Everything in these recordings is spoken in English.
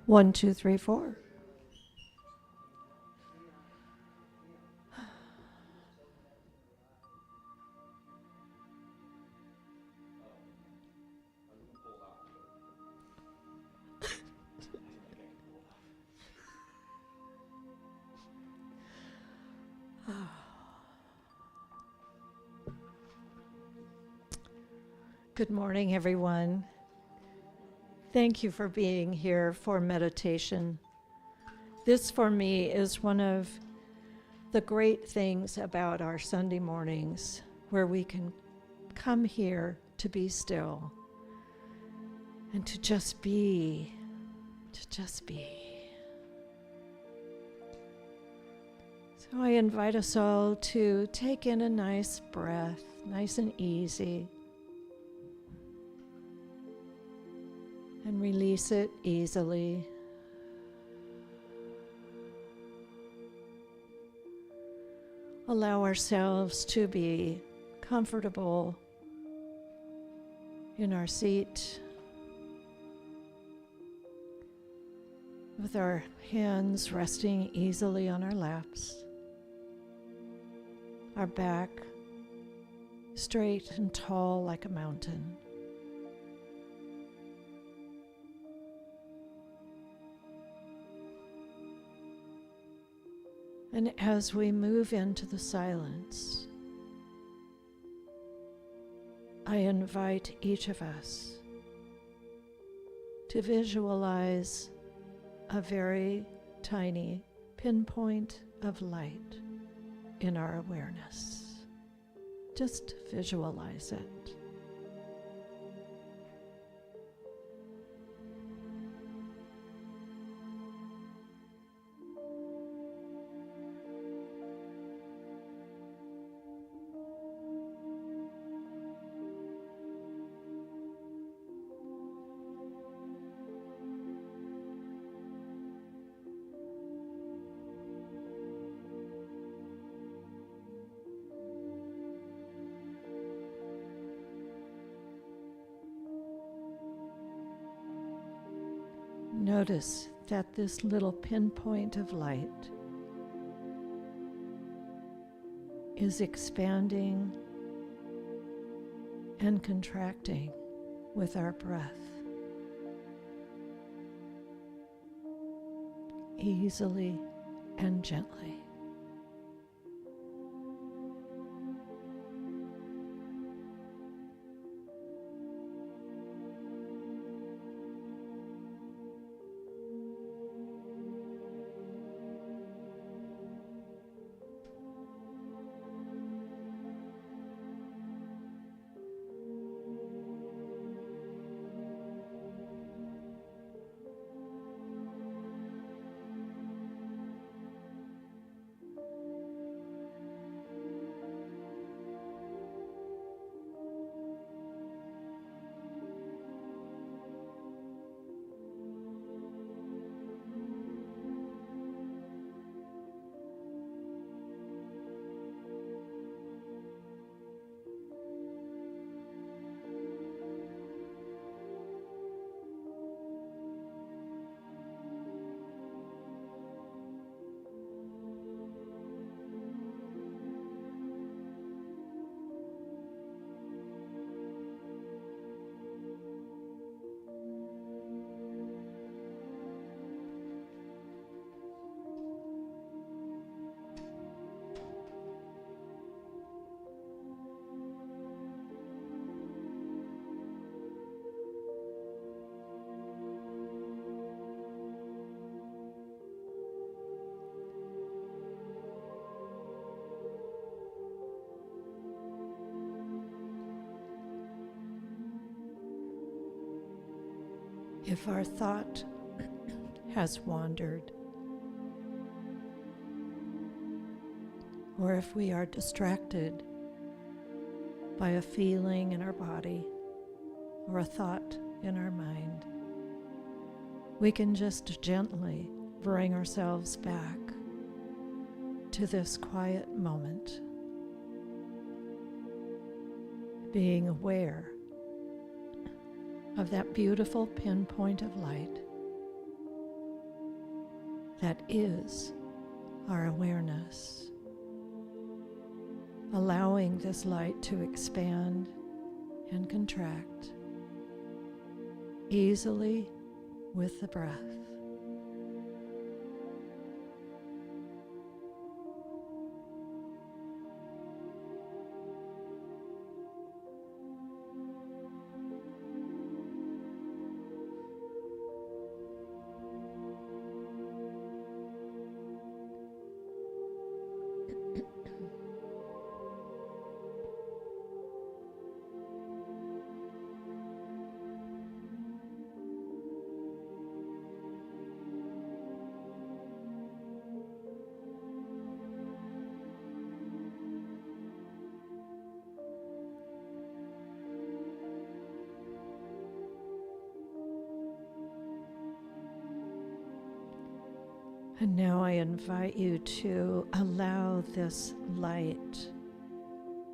1, 2, 3, 4. Good morning, everyone. Thank you for being here for meditation. This, for me, is one of the great things about our Sunday mornings, where we can come here to be still and to just be, So I invite us all to take in a nice breath, nice and easy, and release it easily. Allow ourselves to be comfortable in our seat, with our hands resting easily on our laps, our back straight and tall like a mountain. And as we move into the silence, I invite each of us to visualize a very tiny pinpoint of light in our awareness. Just visualize it. Notice that this little pinpoint of light is expanding and contracting with our breath, easily and gently. If our thought has wandered, or if we are distracted by a feeling in our body or a thought in our mind, we can just gently bring ourselves back to this quiet moment, being aware of that beautiful pinpoint of light that is our awareness. Allowing this light to expand and contract easily with the breath. And now I invite you to allow this light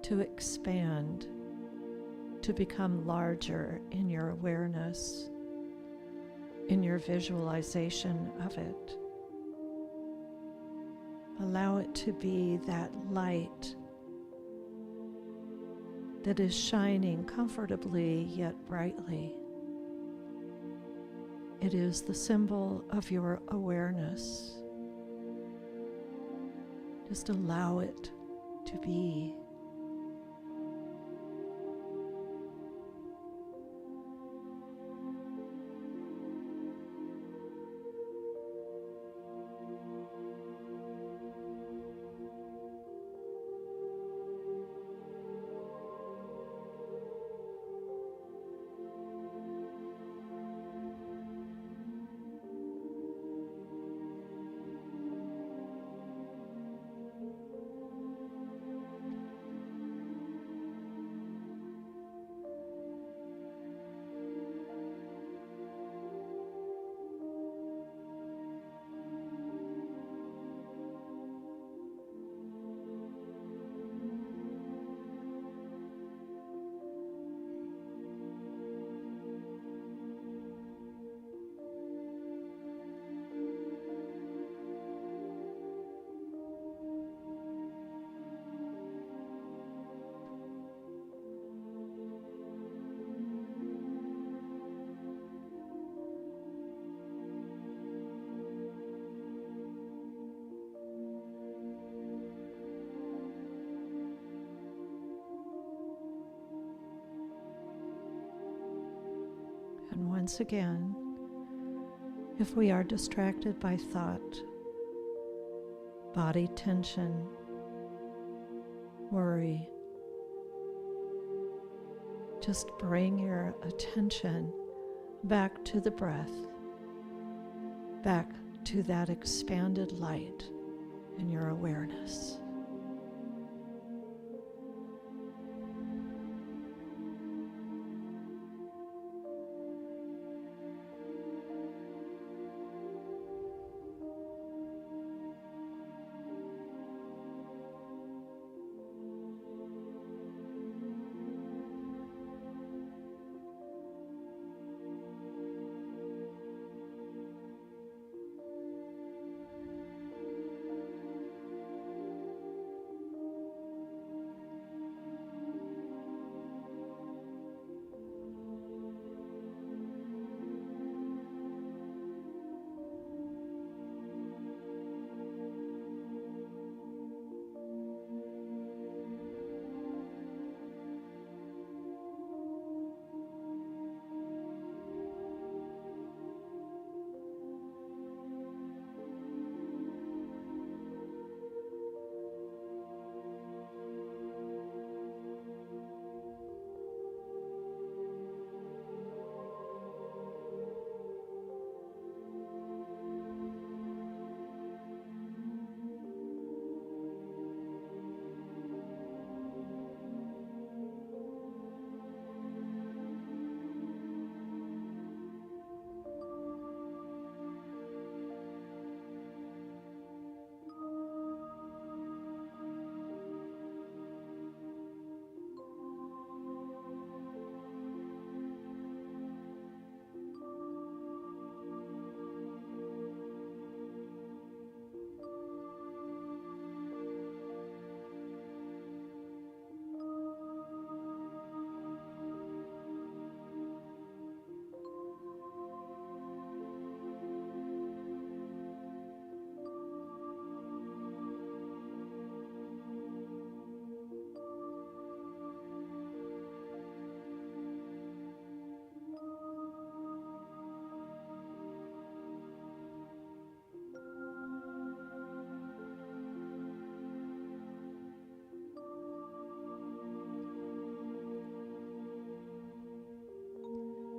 to expand, to become larger in your awareness, in your visualization of it. Allow it to be that light that is shining comfortably yet brightly. It is the symbol of your awareness. Just allow it to be. And once again, if we are distracted by thought, body tension, worry, just bring your attention back to the breath, back to that expanded light in your awareness.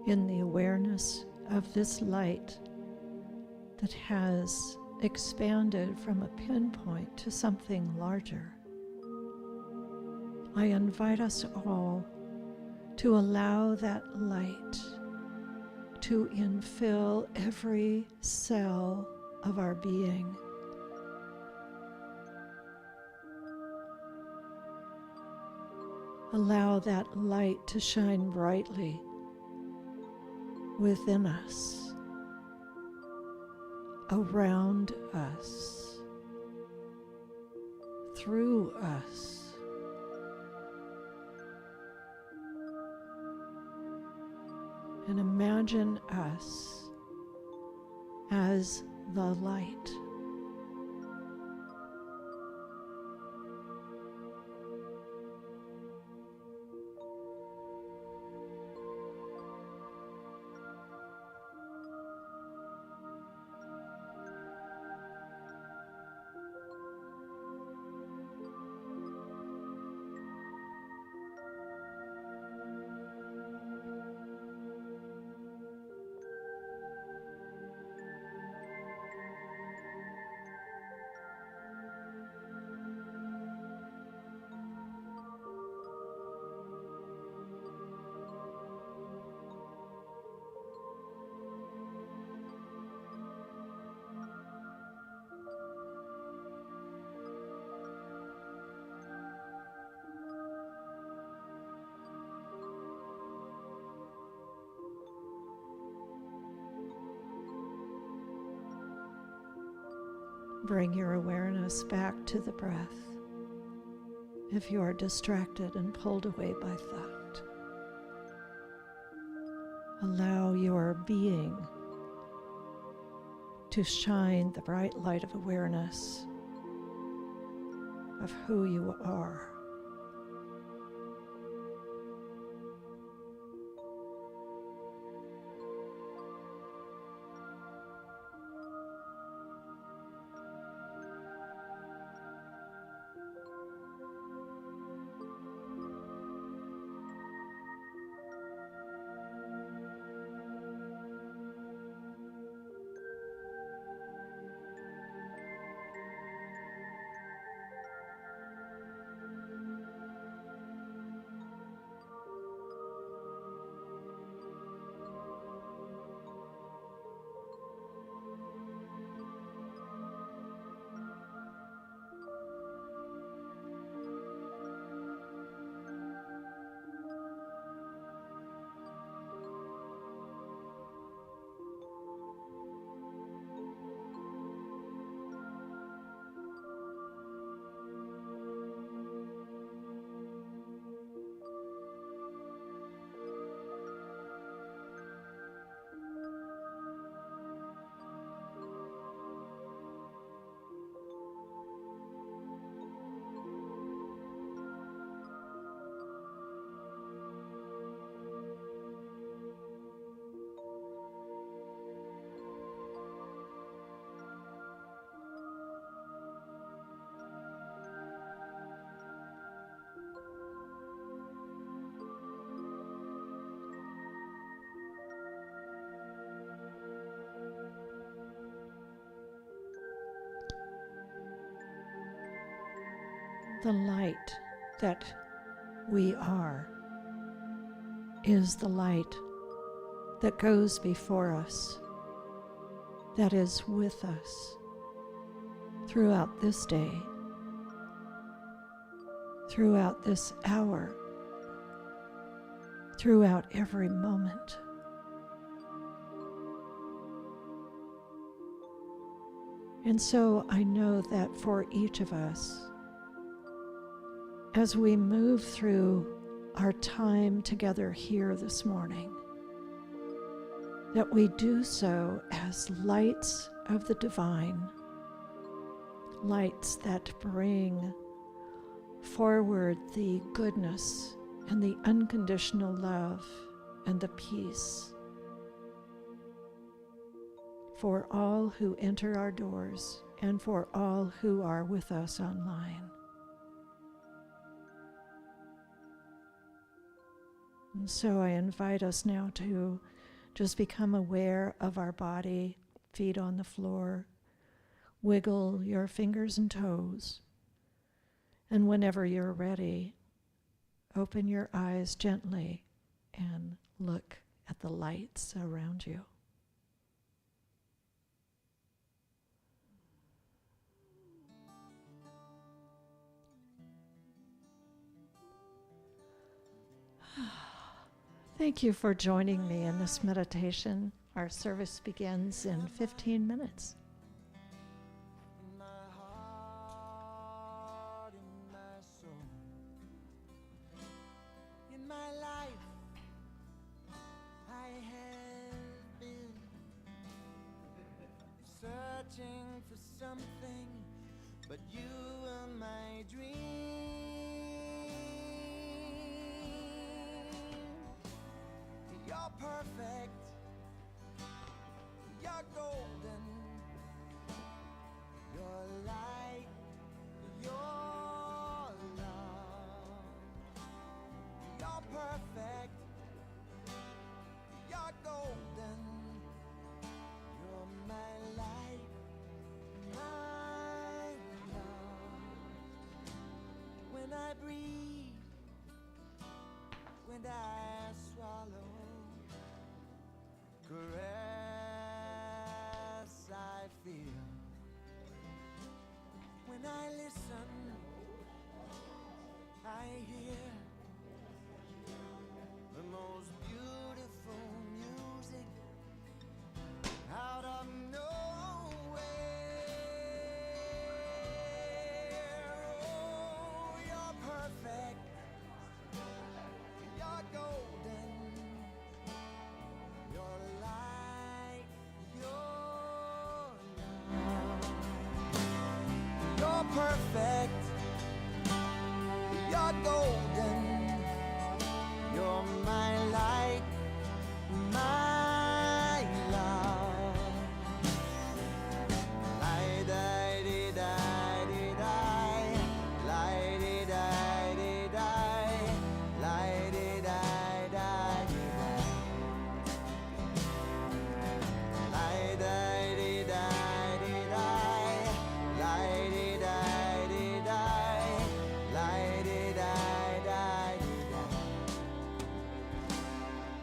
in the awareness of this light that has expanded from a pinpoint to something larger. I invite us all to allow that light to infill every cell of our being. Allow that light to shine brightly within us, around us, through us. And imagine us as the light. Bring your awareness back to the breath if you are distracted and pulled away by thought. Allow your being to shine the bright light of awareness of who you are. The light that we are is the light that goes before us, that is with us throughout this day, throughout this hour, throughout every moment. And so I know that for each of us, as we move through our time together here this morning, that we do so as lights of the divine, lights that bring forward the goodness and the unconditional love and the peace for all who enter our doors and for all who are with us online. And so I invite us now to Just become aware of our body, feet on the floor. Wiggle your fingers and toes. And whenever you're ready, open your eyes gently and look at the lights around you. Thank you for joining me in this meditation. Our service begins in 15 minutes. In my heart, in my soul, in my life, I have been searching for something, but you were my dream. You're perfect, you're golden, your light, your love. You're perfect, you're golden, you're my light, my love. When I breathe, when I swallow, caress I feel. When I listen, I hear the most beautiful music out of nowhere. Oh, you're perfect, you're golden, your light, your love. You're perfect, you're golden, you're my light, my love. Light-a-dee-di-dee-di, light-a-dee-di-dee-di, light-a-dee-di-di-di-di.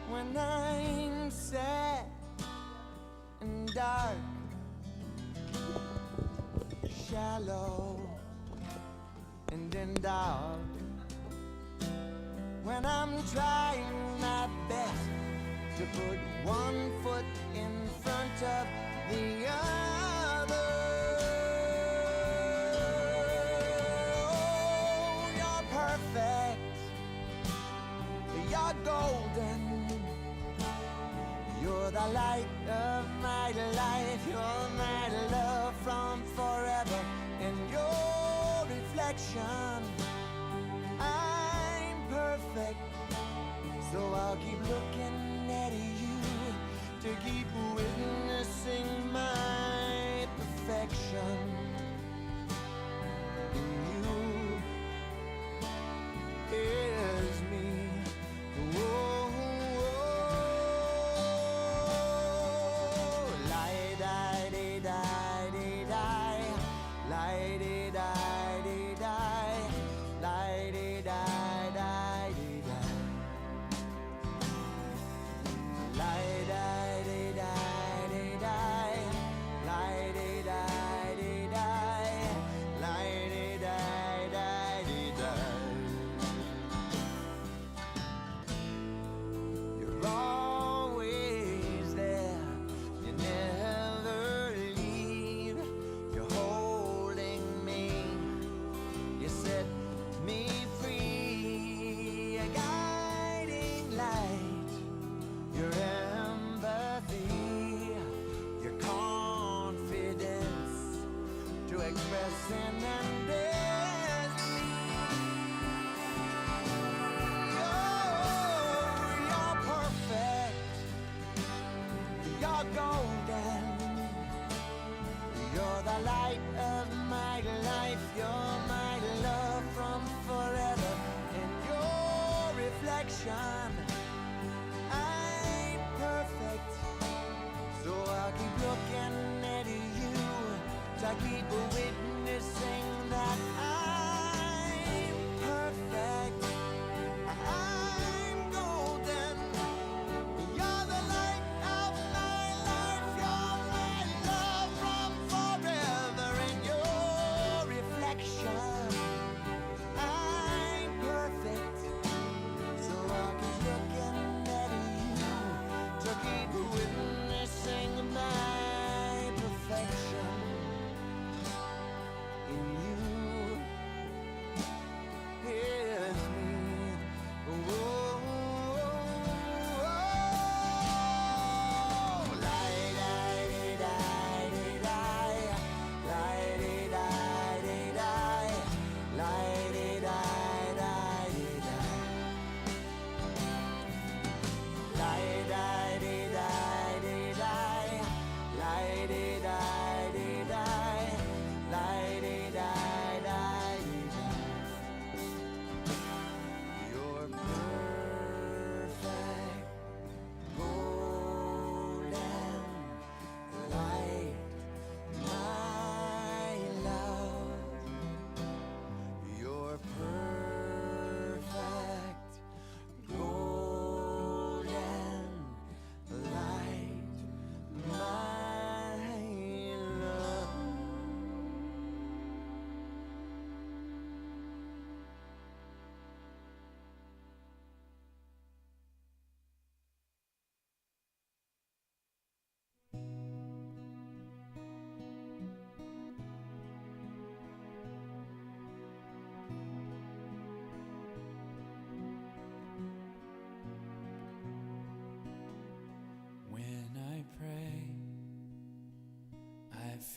When I'm sad and dark, shallow and in doubt, when I'm trying my best to put one foot in front of the other. Oh, you're perfect, you're golden, you're the light of my life, you're my love from forever, and your reflection. I'm perfect, so I'll keep looking at you to keep witnessing my perfection. And you is me. Whoa, whoa. Light-a-dee-di-dee-di, light-a-dee-di-dee-di, light-a-dee-di-dee-di. Light-a-dee-di-dee-di, light-a-dee-di-dee-di.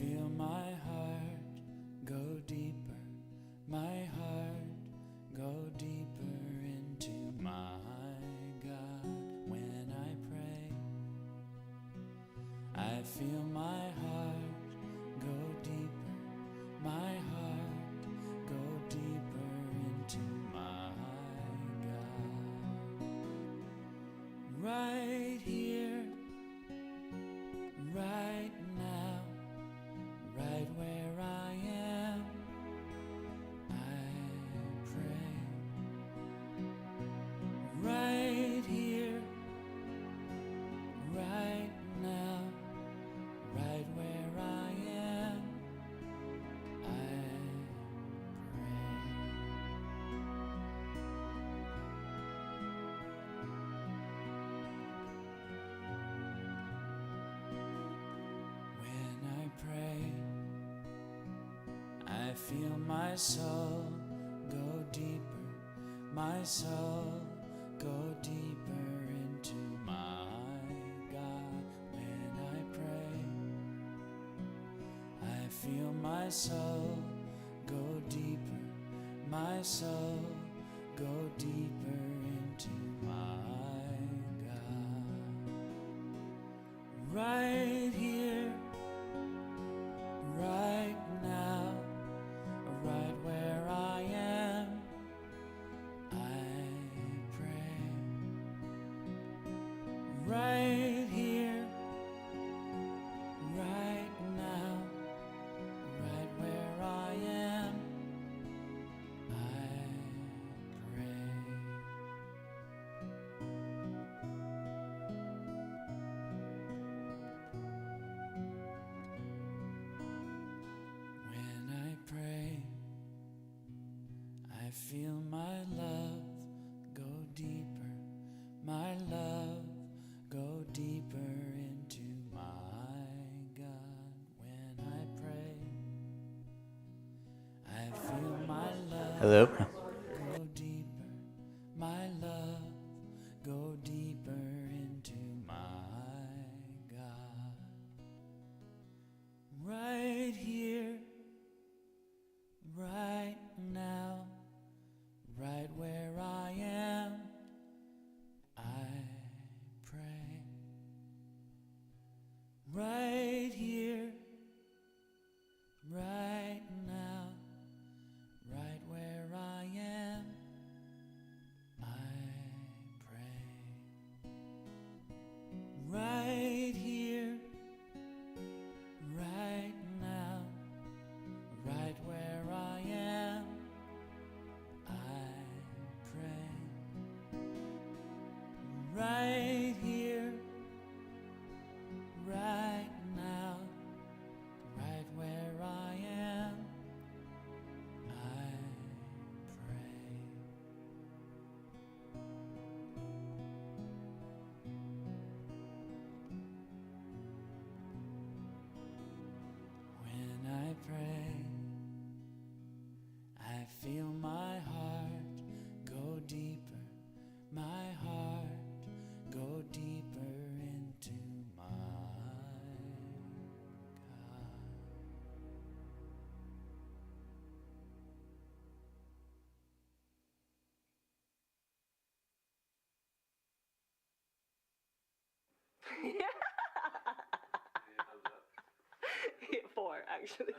feel my heart go deeper, my heart go deeper into my God. When I pray, I feel my heart go deeper, my heart go deeper into my God. Right here, right now, right where I am, I pray. Right here, right now, right where I am, I pray. When I pray, I feel my soul go deeper, my soul go deeper into my God. When I pray, I feel my soul go deeper, my soul go deeper into my God. Right here, right now, right where I am, I pray. Right here, right now, right where I am, I pray. When I pray, I feel my love go deeper, my love go deeper into my God. When I pray, I feel my love Hello. go deeper, my love go deeper into my God. Right here, right now, right where I am, I pray. Right here, right now, right where I am, I pray. Right here, right now, right where I am, I pray. Right here, right now, right where I am, I pray. When I pray, I feel my heart go deeper, my heart go deeper into my God. Yeah, 4 actually.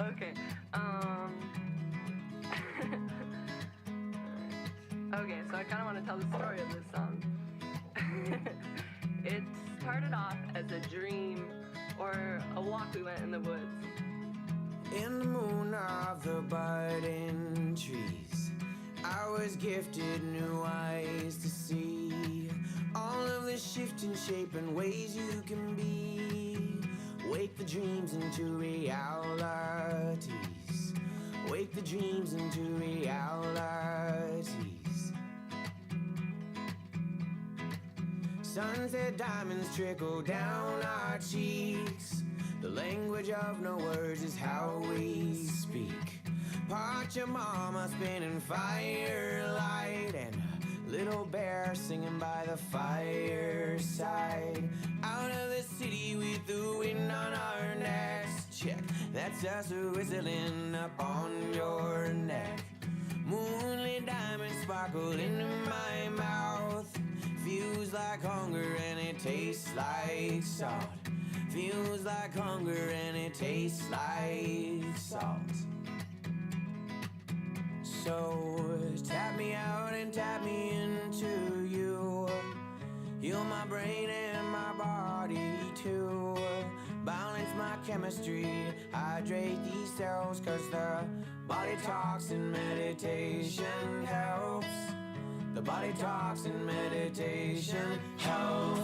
Okay. Okay, so I kind of want to tell the story of this song. It started off as a dream or a walk we went in the woods. In the moon of the budding trees, I was gifted new eyes to see all of the shifting shape and ways you can be. Wake the dreams into realities. Wake the dreams into realities. Sunset diamonds trickle down our cheeks. The language of no words is how we speak. Part your mama spinning firelight, and a little bear singing by the fireside. Out of the city we threw in on check. That's us whistling up on your neck. Moonlit diamonds sparkle into my mouth. Feels like hunger and it tastes like salt. Feels like hunger and it tastes like salt. So tap me out and tap me into you. Heal my brain and my body too. Balance my chemistry, hydrate these cells, 'cause the body talks and meditation helps. The body talks and meditation helps.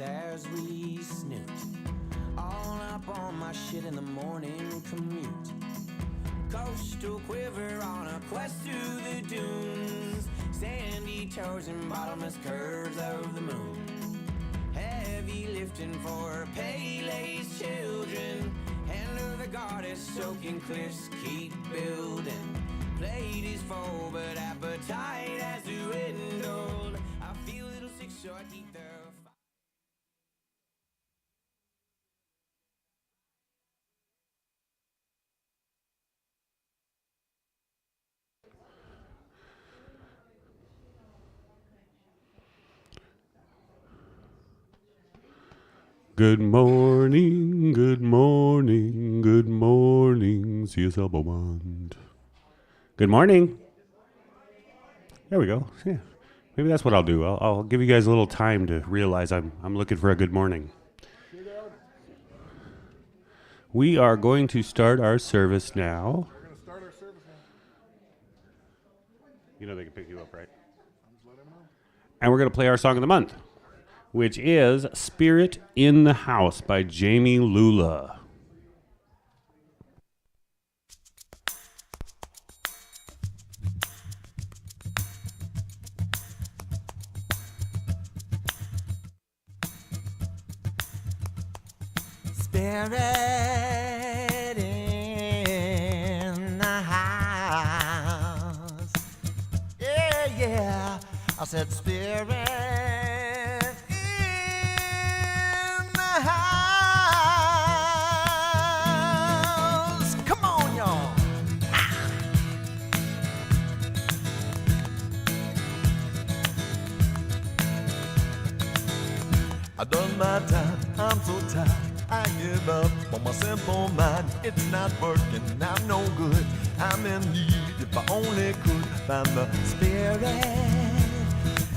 As we snoot all up on my shit in the morning commute. Coastal quiver on a quest through the dunes. Sandy toes and bottomless curves of the moon. Heavy lifting for pale-aged children. Hand of the goddess soaking cliffs keep building. Plate is full but appetite has dwindled. I feel a little sick so I keep the Good morning, good morning, good morning, CSL Beaumont. Good morning. There we go. Yeah, maybe that's what I'll do. I'll give you guys a little time to realize I'm looking for a good morning. We are going to start our service now. We're going to start our service now. You know they can pick you up, right? And we're going to play our song of the month, which is Spirit in the House by Jamie Lula. Spirit in the house. Yeah, yeah. I said spirit in the house. Come on, y'all. I done my time. I'm so tired. I give up on my simple mind. It's not working, I'm no good. I'm in need if I only could find the spirit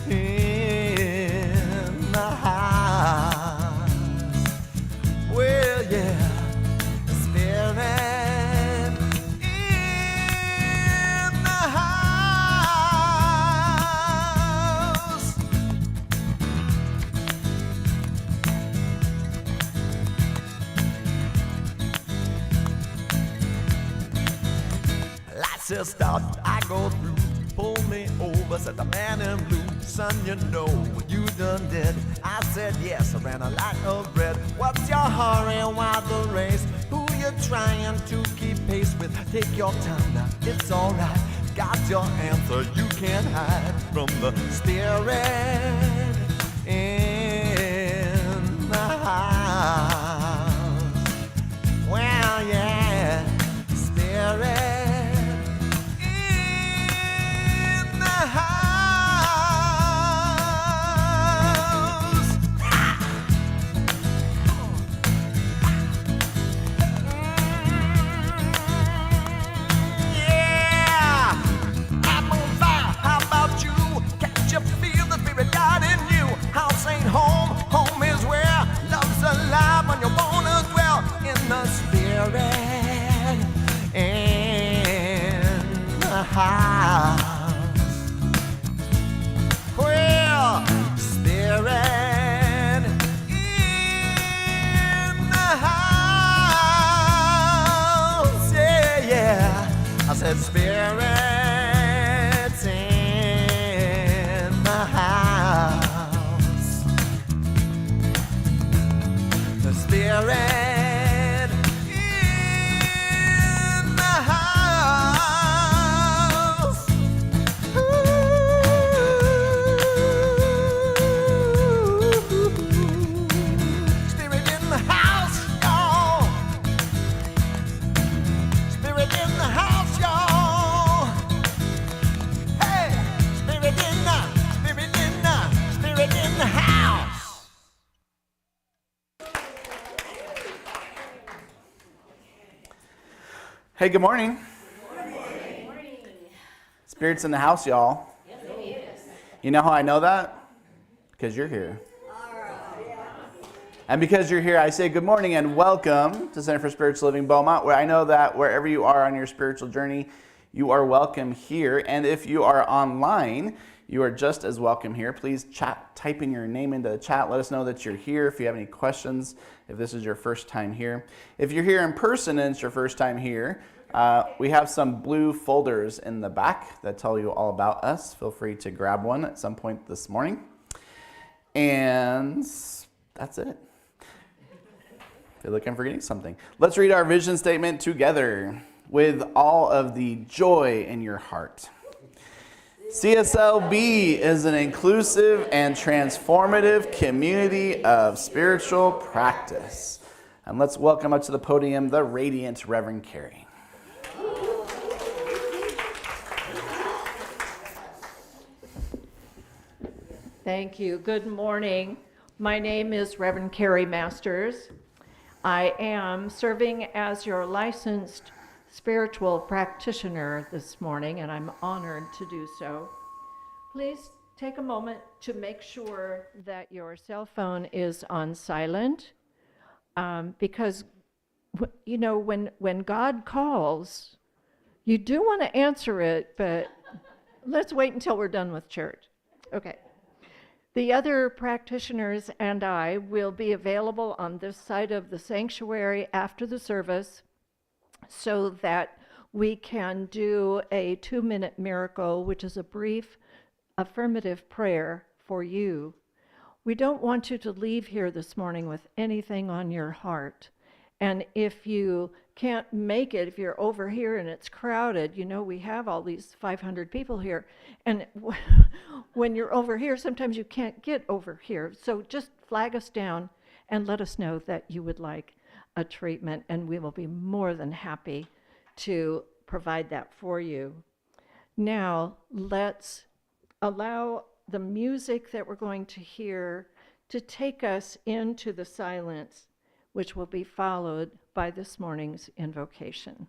in the house. Well, yeah, the spirit in the house. Lights will start, I go through. Pull me over, said the man in blue. Son, you know what you done did. I said yes, I ran a lot of bread. What's your hurry, why the race? Who you trying to keep pace with? Take your time now, it's alright. Got your answer, you can't hide from the spirit in the house. Well, yeah, spirit. House. Well, spirit in the house. Yeah, yeah. I said spirits in the house. The spirit Hey, good morning. Good morning. Spirit's in the house, y'all. Yes, it is. You know how I know that? Because you're here. And because you're here, I say good morning and welcome to Center for Spiritual Living Beaumont, where I know that wherever you are on your spiritual journey, you are welcome here. And if you are online, you are just as welcome here. Please type in your name into the chat. Let us know that you're here. If you have any questions, if this is your first time here. If you're here in person and it's your first time here, we have some blue folders in the back that tell you all about us. Feel free to grab one at some point this morning. And that's it. If you're looking I'm forgetting something. Let's read our vision statement together with all of the joy in your heart. CSLB is an inclusive and transformative community of spiritual practice. And let's welcome up to the podium the radiant Reverend Carrie. Thank you. Good morning. My name is Reverend Carrie Masters. I am serving as your licensed spiritual practitioner this morning, and I'm honored to do so. Please take a moment to make sure that your cell phone is on silent, because you know, when God calls, you do want to answer it, but let's wait until we're done with church. Okay. The other practitioners and I will be available on this side of the sanctuary after the service so that we can do a 2-minute miracle, which is a brief affirmative prayer for you. We don't want you to leave here this morning with anything on your heart. And if you can't make it, if you're over here and it's crowded, you know, we have all these 500 people here. And when you're over here, sometimes you can't get over here. So just flag us down and let us know that you would like a treatment, and we will be more than happy to provide that for you. Now, let's allow the music that we're going to hear to take us into the silence, which will be followed by this morning's invocation.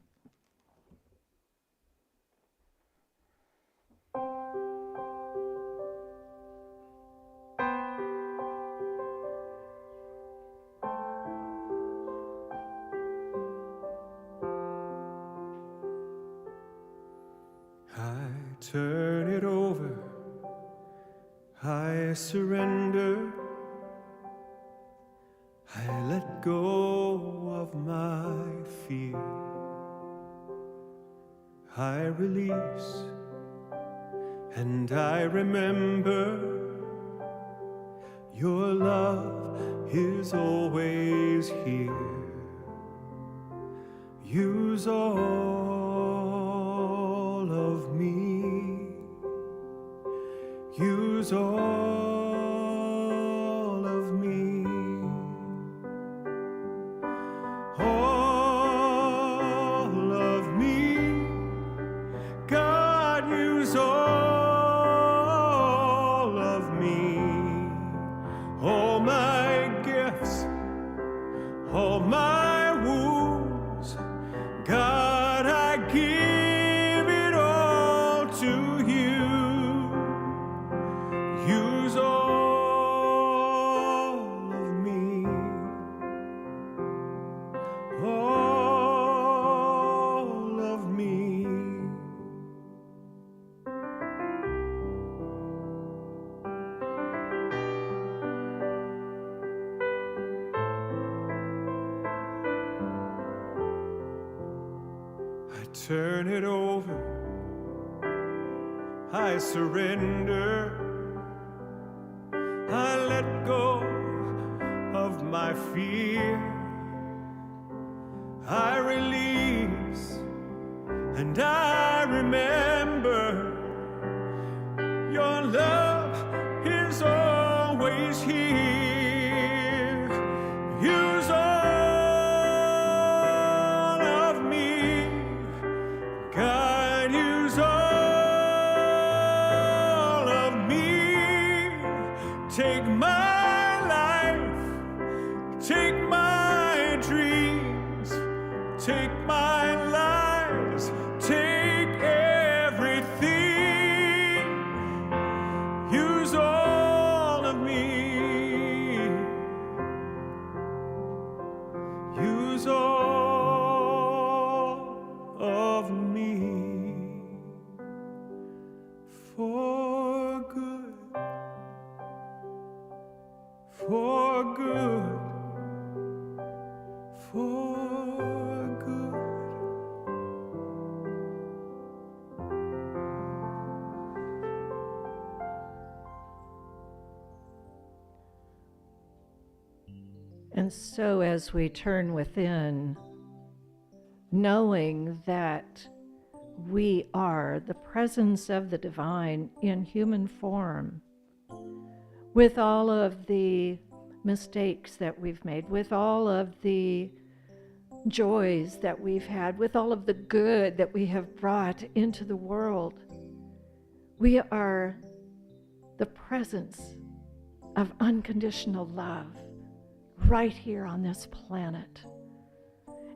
I turn it over, I surrender, I let go of my fear, I release, and I remember your love is always here. Use all of me, use all of me, all of me, God, use all of me, all my gifts, all my wounds, God, I give it all to you. Use all of me, all of me. I turn it over, I surrender, I let go of my fear, I release, and I remember your love is always here. Use all of me, God, use all of me. Take my life, take my dreams, take my life, for good, for good, for good. And so as we turn within, knowing that we are the presence of the divine in human form, with all of the mistakes that we've made, with all of the joys that we've had, with all of the good that we have brought into the world, we are the presence of unconditional love right here on this planet.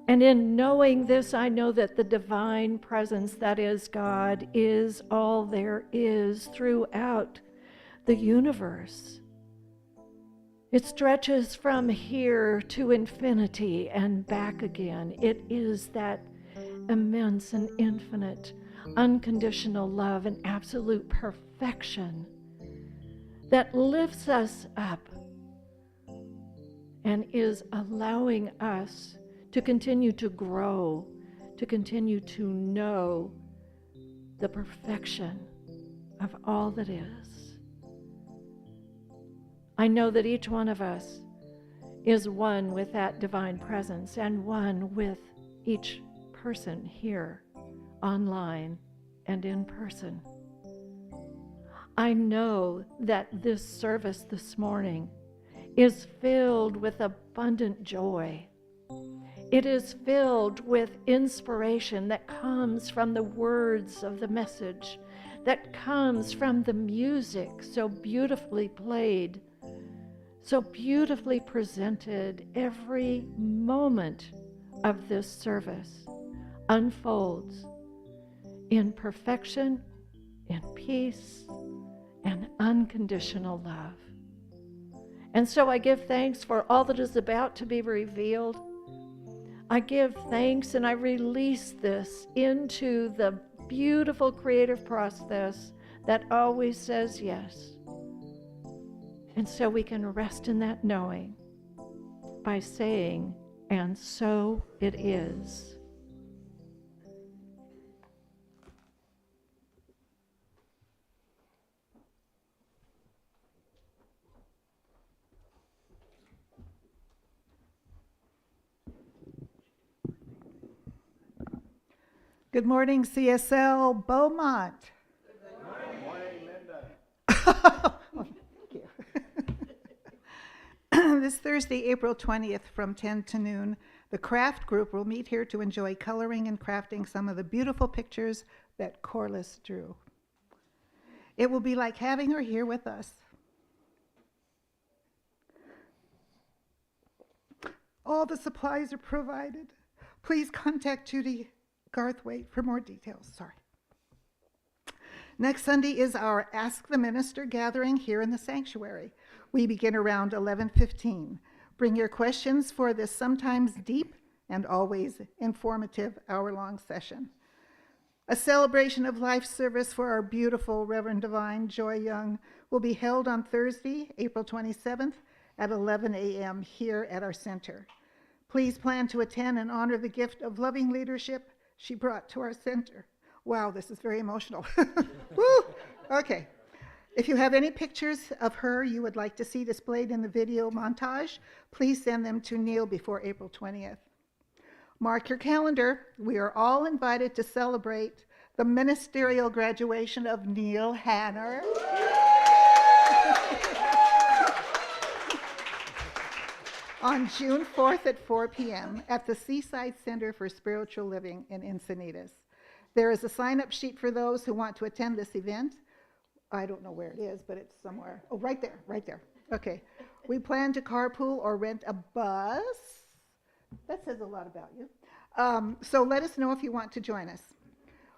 And in knowing this, I know that the divine presence, that is God, is all there is throughout the universe. It stretches from here to infinity and back again. It is that immense and infinite, unconditional love and absolute perfection that lifts us up and is allowing us to continue to grow, to continue to know the perfection of all that is. I know that each one of us is one with that divine presence and one with each person here, online and in person. I know that this service this morning is filled with abundant joy. It is filled with inspiration that comes from the words of the message, that comes from the music so beautifully played, so beautifully presented. Every moment of this service unfolds in perfection, in peace, and unconditional love. And so I give thanks for all that is about to be revealed. I give thanks and I release this into the beautiful creative process that always says yes. And so we can rest in that knowing by saying, and so it is. Good morning, CSL Beaumont. Good morning, Linda. Thank you. This Thursday, April 20th from 10 to noon, the craft group will meet here to enjoy coloring and crafting some of the beautiful pictures that Corliss drew. It will be like having her here with us. All the supplies are provided. Please contact Judy Garthwaite for more details. Sorry. Next Sunday is our Ask the Minister gathering here in the sanctuary. We begin around 11:15. Bring your questions for this sometimes deep and always informative hour-long session. A celebration of life service for our beautiful Reverend Divine Joy Young will be held on Thursday, April 27th at 11 a.m. here at our center. Please plan to attend and honor the gift of loving leadership she brought to our center. Wow, this is very emotional. Woo! Okay. If you have any pictures of her you would like to see displayed in the video montage, please send them to Neil before April 20th. Mark your calendar. We are all invited to celebrate the ministerial graduation of Neil Hanner. On June 4th at 4 p.m. at the Seaside Center for Spiritual Living in Encinitas. There is a sign-up sheet for those who want to attend this event. I don't know where it is, but it's somewhere. Oh, right there, right there. Okay. We plan to carpool or rent a bus. That says a lot about you. So let us know if you want to join us.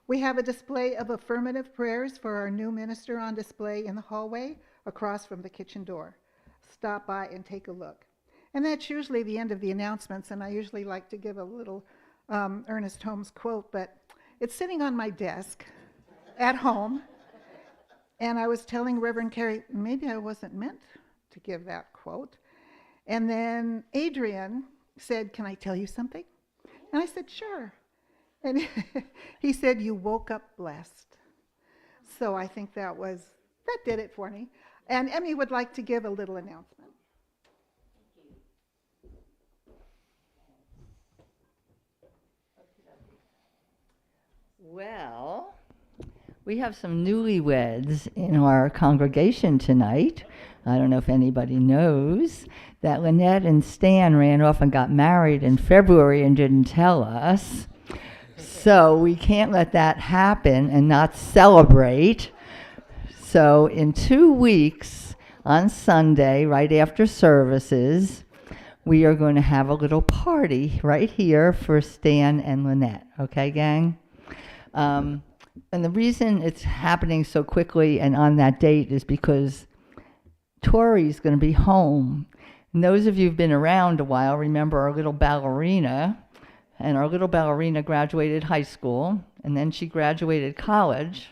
We have a display of affirmative prayers for our new minister on display in the hallway across from the kitchen door. Stop by and take a look. And that's usually the end of the announcements, and I usually like to give a little Ernest Holmes quote, but it's sitting on my desk at home, And I was telling Reverend Carrie, maybe I wasn't meant to give that quote. And then Adrian said, can I tell you something? And I said, sure. And he said, you woke up blessed. So I think that did it for me. And Emmy would like to give a little announcement. Well, we have some newlyweds in our congregation tonight. I don't know if anybody knows that Lynette and Stan ran off and got married in February and didn't tell us. So we can't let that happen and not celebrate. So in 2 weeks, on Sunday, right after services, we are going to have a little party right here for Stan and Lynette. Okay, gang? And the reason it's happening so quickly and on that date is because Tori's going to be home. And those of you who've been around a while remember our little ballerina. And our little ballerina graduated high school, and then she graduated college,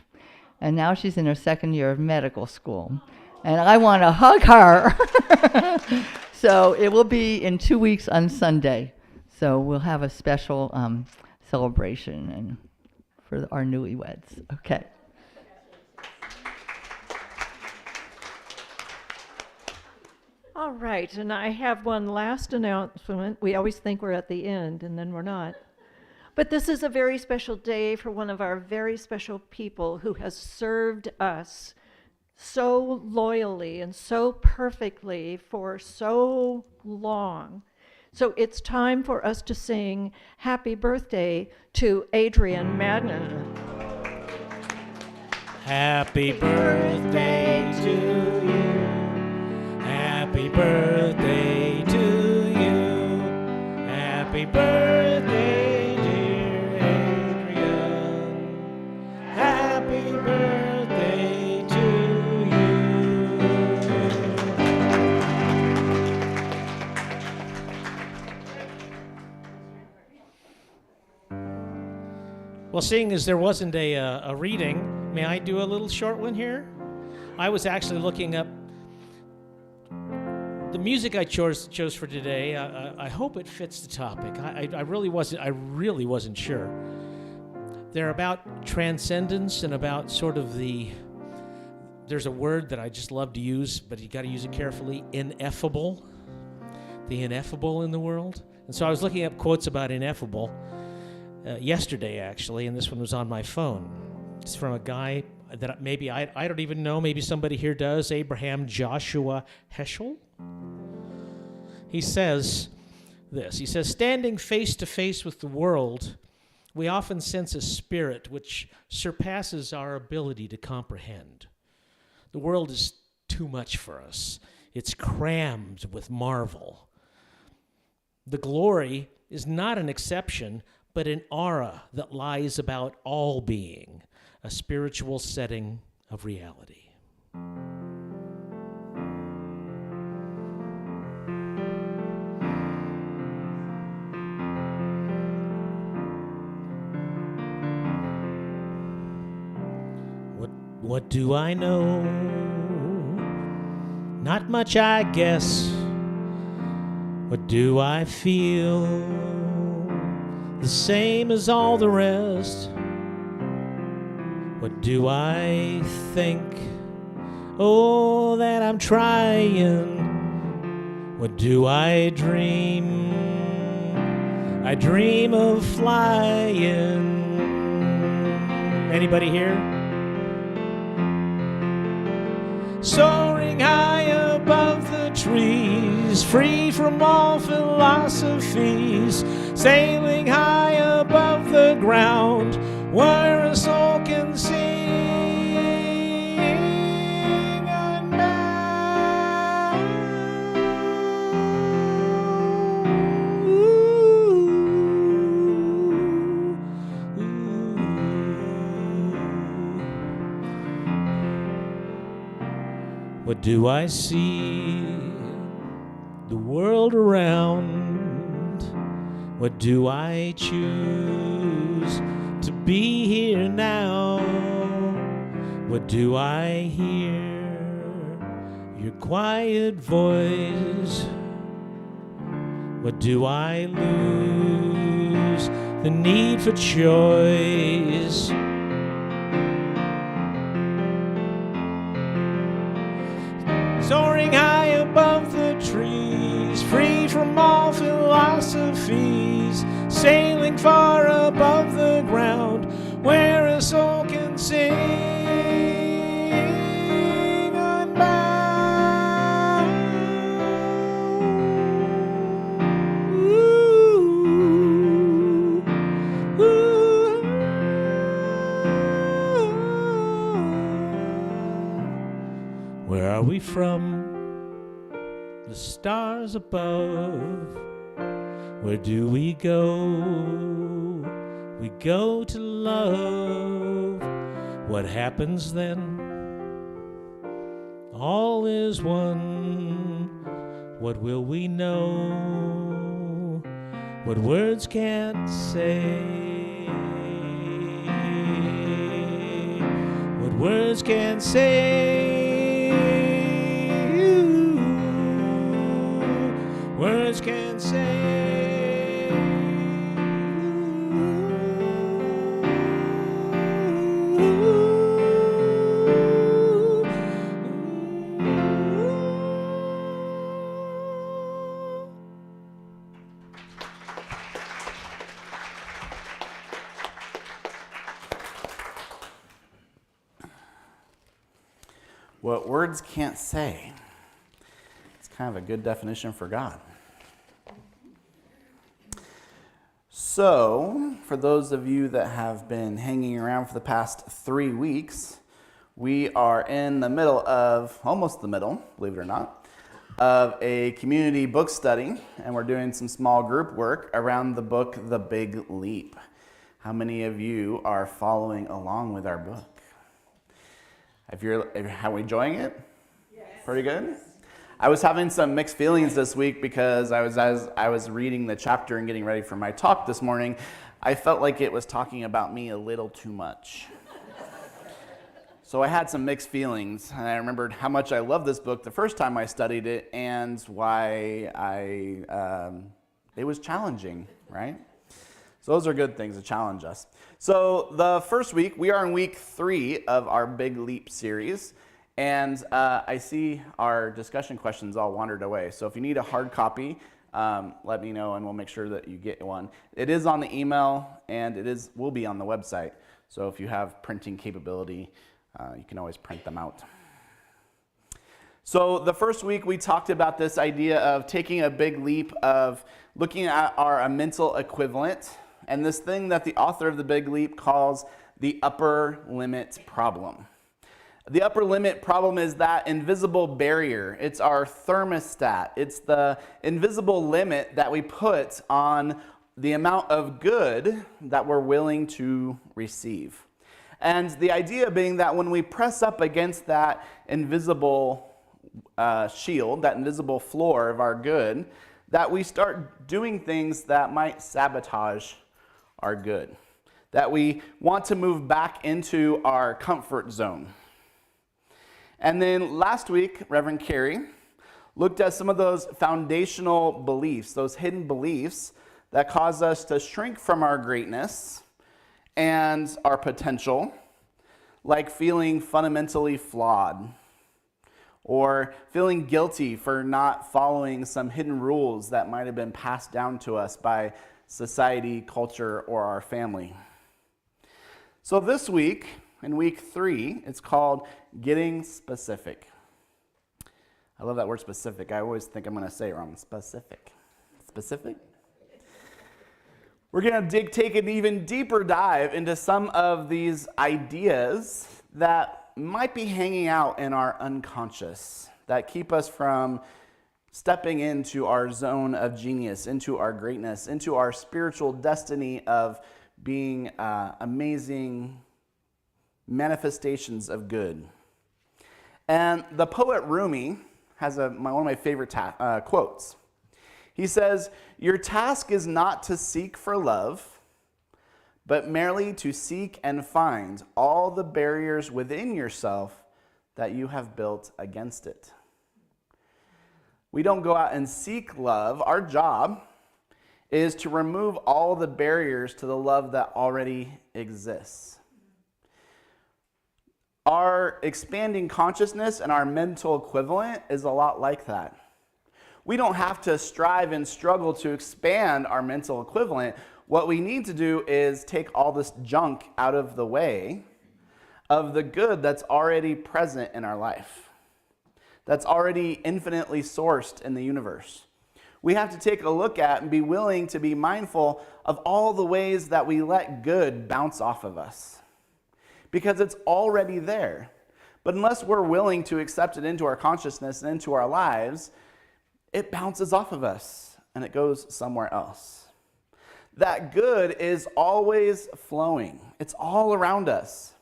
and now she's in her second year of medical school. And I want to hug her. So it will be in 2 weeks on Sunday. So we'll have a special celebration and for our newlyweds. Okay. All right, and I have one last announcement. We always think we're at the end, and then we're not. But this is a very special day for one of our very special people who has served us so loyally and so perfectly for so long. So it's time for us to sing Happy Birthday to Adrian Madden. Happy birthday to you. Happy birthday to you. Happy birthday, dear Adrian. Happy birthday to you. Well, seeing as there wasn't a reading, may I do a little short one here? I was actually looking up the music I chose for today. I hope it fits the topic. I really wasn't sure. They're about transcendence and about sort of there's a word that I just love to use, but you got to use it carefully, ineffable. The ineffable in the world. And so I was looking up quotes about ineffable yesterday, actually, and this one was on my phone. It's from a guy that maybe I don't even know, maybe somebody here does, Abraham Joshua Heschel. He says this. He says, standing face to face with the world, we often sense a spirit which surpasses our ability to comprehend. The world is too much for us. It's crammed with marvel. The glory is not an exception, but an aura that lies about all being, a spiritual setting of reality. What do I know? Not much, I guess. What do I feel? The same as all the rest. What do I think? Oh, that I'm trying. What do I dream? I dream of flying. Anybody here? Soaring high above the trees, free from all philosophies, sailing high above the ground, where a soul can sing What do I see? The world around. What do I choose? To be here now. What do I hear? Your quiet voice. What do I lose? The need for choice. Soaring high above the trees, free from all philosophies, sailing far above the ground, where a soul can sing unbound. Ooh, ooh. Where are we from? The stars above. Where do we go? We go to love. What happens then? All is one. What will we know? What words can't say? What words can't say? Words can't say. What words can't say. It's kind of a good definition for God. So, for those of you that have been hanging around for the past 3 weeks, we are in the middle of, almost the middle, believe it or not, of a community book study, and we're doing some small group work around the book, The Big Leap. How many of you are following along with our book? Are we enjoying it? Yes. Pretty good? I was having some mixed feelings this week because as I was reading the chapter and getting ready for my talk this morning, I felt like it was talking about me a little too much. So I had some mixed feelings, and I remembered how much I loved this book the first time I studied it and why it was challenging, right? So those are good things to challenge us. So the first week, we are in week 3 of our Big Leap series. And I see our discussion questions all wandered away. So if you need a hard copy, let me know and we'll make sure that you get one. It is on the email and will be on the website. So if you have printing capability, you can always print them out. So the first week we talked about this idea of taking a big leap, of looking at our mental equivalent, and this thing that the author of The Big Leap calls the upper limit problem. The upper limit problem is that invisible barrier. It's our thermostat. It's the invisible limit that we put on the amount of good that we're willing to receive. And the idea being that when we press up against that invisible shield, that invisible floor of our good, that we start doing things that might sabotage our good. That we want to move back into our comfort zone. And then last week, Reverend Carrie looked at some of those foundational beliefs, those hidden beliefs that cause us to shrink from our greatness and our potential, like feeling fundamentally flawed or feeling guilty for not following some hidden rules that might have been passed down to us by society, culture, or our family. So this week, in week 3, it's called Getting Specific. I love that word specific. I always think I'm going to say it wrong. Specific. Specific? We're going to take an even deeper dive into some of these ideas that might be hanging out in our unconscious, that keep us from stepping into our zone of genius, into our greatness, into our spiritual destiny of being amazing manifestations of good. And the poet Rumi has one of my favorite quotes. He says, "Your task is not to seek for love, but merely to seek and find all the barriers within yourself that you have built against it. We don't go out and seek love. Our job is to remove all the barriers to the love that already exists. Our expanding consciousness and our mental equivalent is a lot like that. We don't have to strive and struggle to expand our mental equivalent. What we need to do is take all this junk out of the way of the good that's already present in our life, that's already infinitely sourced in the universe. We have to take a look at and be willing to be mindful of all the ways that we let good bounce off of us, because it's already there. But unless we're willing to accept it into our consciousness and into our lives, it bounces off of us and it goes somewhere else. That good is always flowing. It's all around us.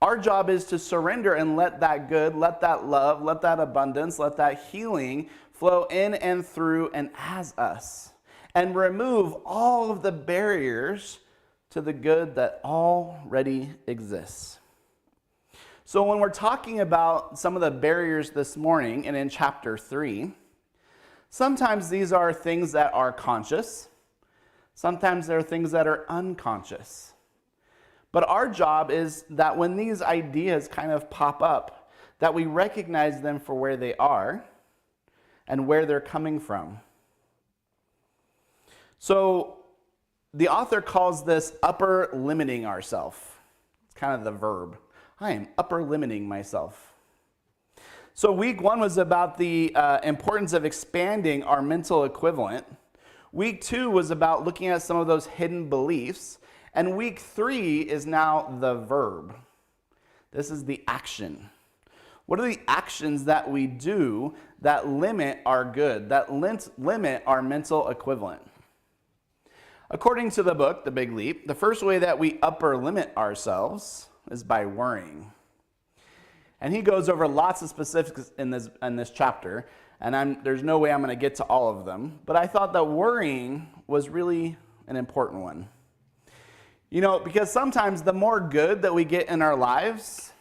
Our job is to surrender and let that good, let that love, let that abundance, let that healing flow in and through and as us, and remove all of the barriers to the good that already exists. So when we're talking about some of the barriers this morning and in chapter 3, sometimes these are things that are conscious. Sometimes there are things that are unconscious. But our job is that when these ideas kind of pop up, that we recognize them for where they are and where they're coming from. So the author calls this upper limiting ourselves. It's kind of the verb. I am upper limiting myself. So week 1 was about the importance of expanding our mental equivalent. Week 2 was about looking at some of those hidden beliefs. And week 3 is now the verb. This is the action. What are the actions that we do that limit our good, that limit our mental equivalent? According to the book, The Big Leap, the first way that we upper limit ourselves is by worrying. And he goes over lots of specifics in this chapter, and there's no way I'm going to get to all of them, but I thought that worrying was really an important one. You know, because sometimes the more good that we get in our lives,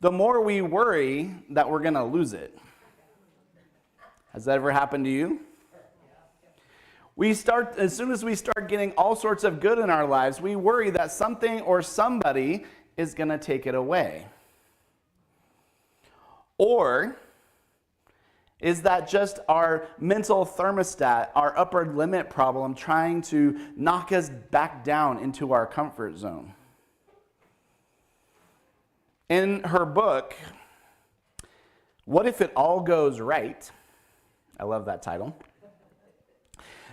the more we worry that we're going to lose it. Has that ever happened to you? As soon as we start getting all sorts of good in our lives, we worry that something or somebody is going to take it away. Or is that just our mental thermostat, our upper limit problem, trying to knock us back down into our comfort zone? In her book, What If It All Goes Right? I love that title.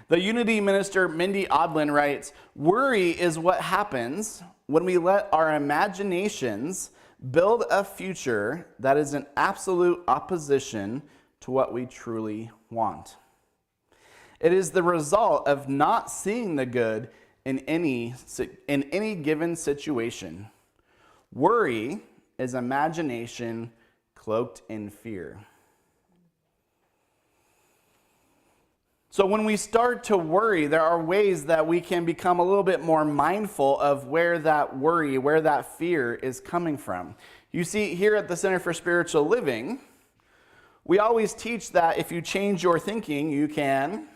The Unity minister Mindy Odlin writes, "Worry is what happens when we let our imaginations build a future that is in absolute opposition to what we truly want. It is the result of not seeing the good in any given situation. Worry is imagination cloaked in fear." So when we start to worry, there are ways that we can become a little bit more mindful of where that worry, where that fear is coming from. You see, here at the Center for Spiritual Living, we always teach that if you change your thinking, you can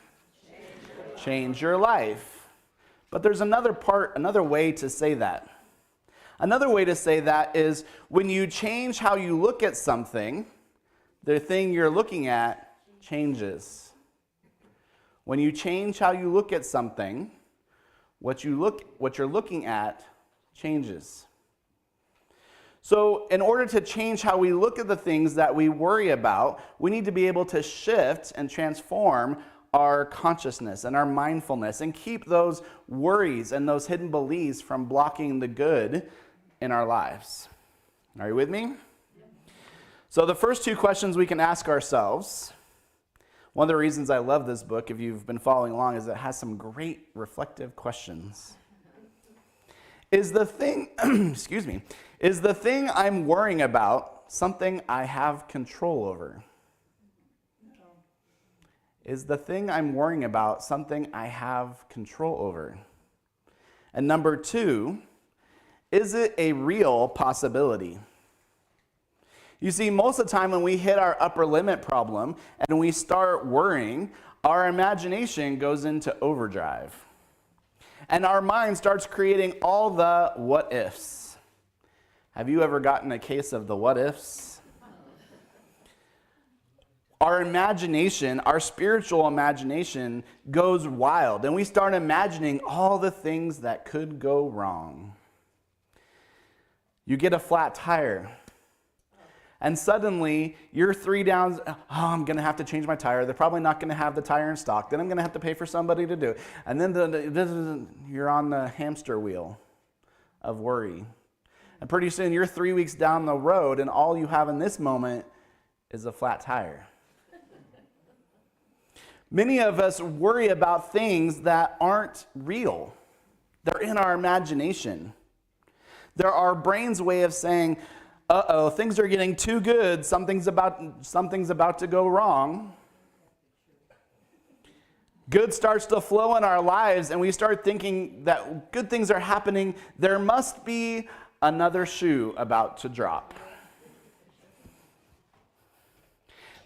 change your life. But there's another way to say that. Another way to say that is when you change how you look at something, the thing you're looking at changes. When you change how you look at something, what you're looking at changes. So in order to change how we look at the things that we worry about, we need to be able to shift and transform our consciousness and our mindfulness and keep those worries and those hidden beliefs from blocking the good in our lives. Are you with me? So the first 2 questions we can ask ourselves, one of the reasons I love this book, if you've been following along, is it has some great reflective questions. Is the thing, is the thing I'm worrying about something I have control over? Is the thing I'm worrying about something I have control over? And number 2, is it a real possibility? You see, most of the time when we hit our upper limit problem and we start worrying, our imagination goes into overdrive. And our mind starts creating all the what ifs. Have you ever gotten a case of the what ifs? Our imagination, our spiritual imagination goes wild, and we start imagining all the things that could go wrong. You get a flat tire, and suddenly you're 3 down, I'm going to have to change my tire. They're probably not going to have the tire in stock. Then I'm going to have to pay for somebody to do it. And then you're on the hamster wheel of worry. And pretty soon you're 3 weeks down the road, and all you have in this moment is a flat tire. Many of us worry about things that aren't real. They're in our imagination. They're our brain's way of saying, uh-oh, things are getting too good, something's about to go wrong. Good starts to flow in our lives, and we start thinking that good things are happening. There must be another shoe about to drop.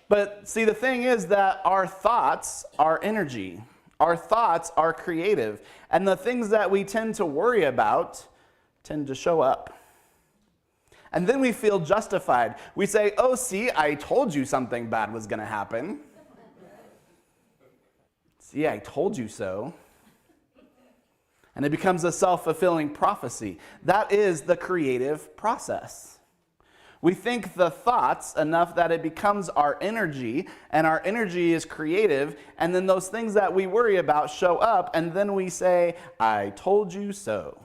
But see, the thing is that our thoughts are energy. Our thoughts are creative. And the things that we tend to worry about tend to show up. And then we feel justified. We say, oh, see, I told you something bad was going to happen. See, I told you so. And it becomes a self-fulfilling prophecy. That is the creative process. We think the thoughts enough that it becomes our energy, and our energy is creative, and then those things that we worry about show up, and then we say, I told you so.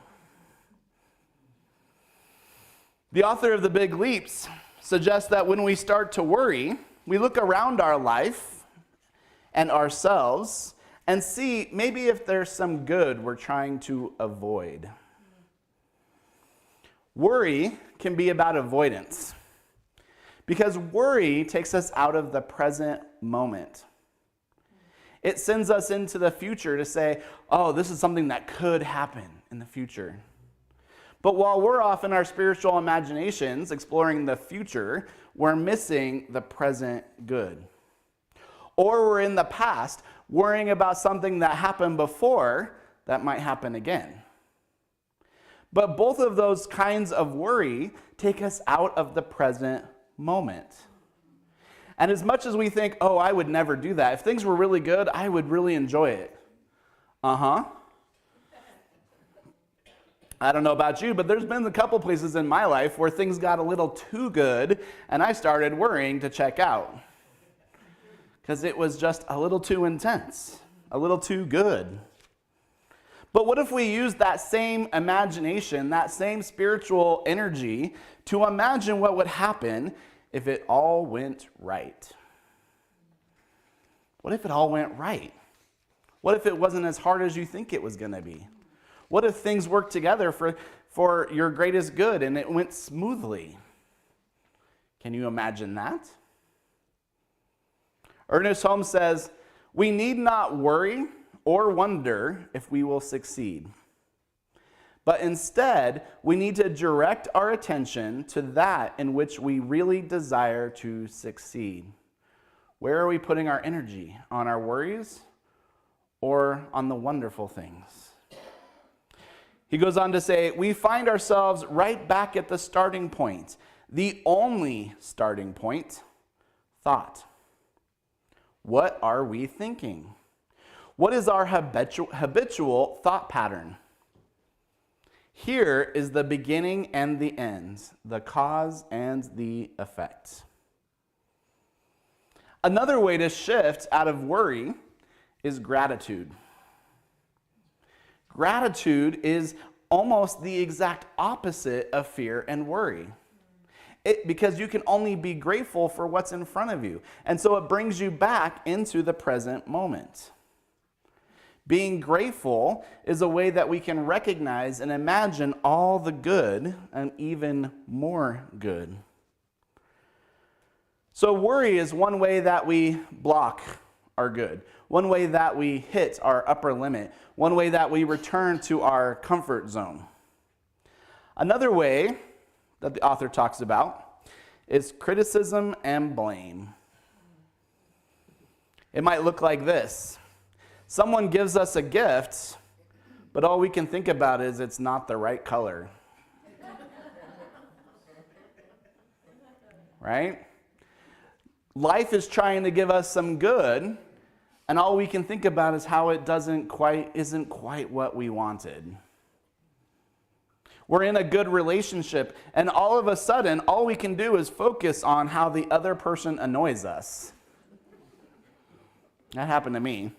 The author of The Big Leaps suggests that when we start to worry, we look around our life and ourselves and see maybe if there's some good we're trying to avoid. Worry can be about avoidance, because worry takes us out of the present moment. It sends us into the future to say, oh, this is something that could happen in the future. But while we're off in our spiritual imaginations exploring the future, we're missing the present good. Or we're in the past worrying about something that happened before that might happen again. But both of those kinds of worry take us out of the present moment. And as much as we think, oh, I would never do that, if things were really good, I would really enjoy it. I don't know about you, but there's been a couple places in my life where things got a little too good, and I started worrying to check out. Because it was just a little too intense, a little too good. But what if we use that same imagination, that same spiritual energy, to imagine what would happen if it all went right? What if it all went right? What if it wasn't as hard as you think it was going to be? What if things worked together for your greatest good and it went smoothly? Can you imagine that? Ernest Holmes says, we need not worry or wonder if we will succeed. But instead, we need to direct our attention to that in which we really desire to succeed. Where are we putting our energy? On our worries or on the wonderful things? He goes on to say, we find ourselves right back at the starting point, the only starting point, thought. What are we thinking? What is our habitual thought pattern? Here is the beginning and the end, the cause and the effect. Another way to shift out of worry is gratitude. Gratitude is almost the exact opposite of fear and worry. Because you can only be grateful for what's in front of you. And so it brings you back into the present moment. Being grateful is a way that we can recognize and imagine all the good and even more good. So worry is one way that we block our good, one way that we hit our upper limit, one way that we return to our comfort zone. Another way that the author talks about is criticism and blame. It might look like this. Someone gives us a gift, but all we can think about is it's not the right color. Right? Life is trying to give us some good, and all we can think about is how it isn't quite what we wanted. We're in a good relationship, and all of a sudden, all we can do is focus on how the other person annoys us. That happened to me.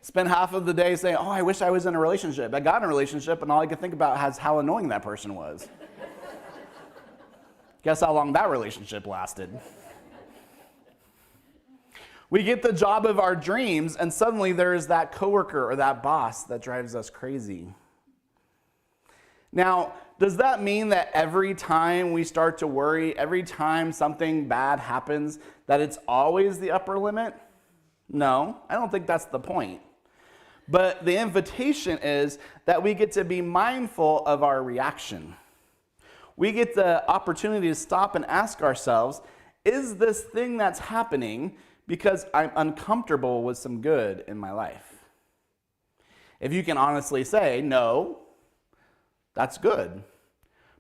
Spent half of the day saying, oh, I wish I was in a relationship. I got in a relationship, and all I could think about is how annoying that person was. Guess how long that relationship lasted. We get the job of our dreams, and suddenly there is that coworker or that boss that drives us crazy. Now, does that mean that every time we start to worry, every time something bad happens, that it's always the upper limit? No, I don't think that's the point. But the invitation is that we get to be mindful of our reaction. We get the opportunity to stop and ask ourselves, is this thing that's happening because I'm uncomfortable with some good in my life? If you can honestly say, no, that's good.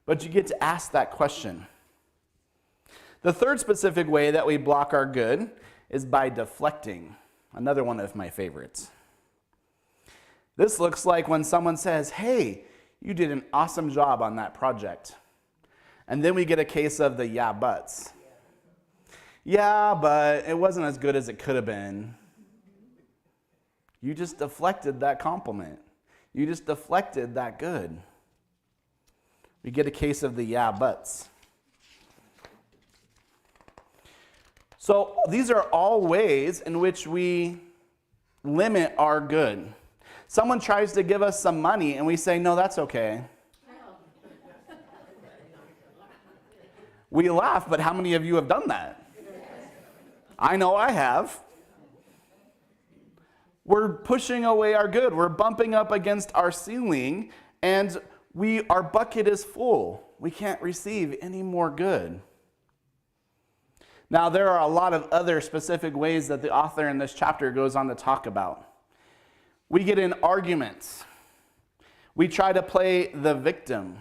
But you get to ask that question. The third specific way that we block our good is by deflecting. Another one of my favorites. This looks like when someone says, hey, you did an awesome job on that project. And then we get a case of the yeah buts. Yeah, but it wasn't as good as it could have been. You just deflected that compliment. You just deflected that good. We get a case of the yeah buts. So these are all ways in which we limit our good. Someone tries to give us some money and we say, no, that's okay. We laugh, but how many of you have done that? I know I have. We're pushing away our good. We're bumping up against our ceiling, and our bucket is full. We can't receive any more good. Now, there are a lot of other specific ways that the author in this chapter goes on to talk about. We get in arguments. We try to play the victim.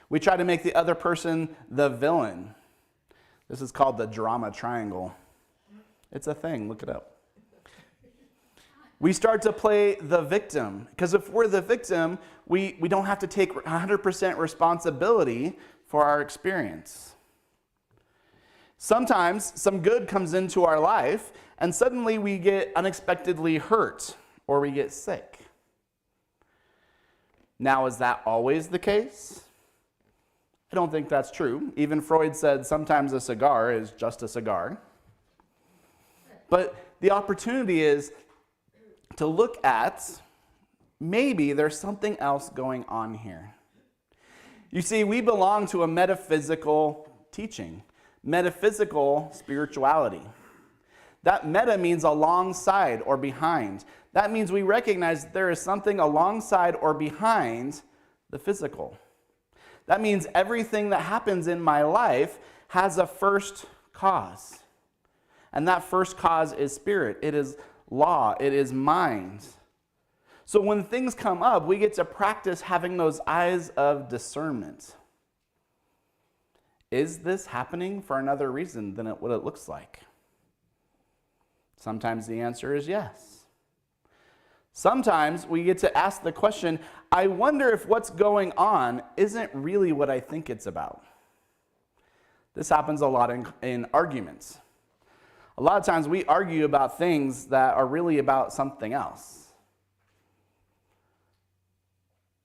We try to make the other person the villain. This is called the drama triangle. It's a thing, look it up. We start to play the victim, because if we're the victim, we don't have to take 100% responsibility for our experience. Sometimes some good comes into our life, and suddenly we get unexpectedly hurt, or we get sick. Now, is that always the case? I don't think that's true. Even Freud said sometimes a cigar is just a cigar. But the opportunity is to look at maybe there's something else going on here. You see, we belong to a metaphysical teaching, metaphysical spirituality. That meta means alongside or behind. That means we recognize that there is something alongside or behind the physical. That means everything that happens in my life has a first cause. And that first cause is spirit. It is law. It is mind. So when things come up, we get to practice having those eyes of discernment. Is this happening for another reason than what it looks like? Sometimes the answer is yes. Sometimes we get to ask the question, I wonder if what's going on isn't really what I think it's about. This happens a lot in arguments. A lot of times we argue about things that are really about something else.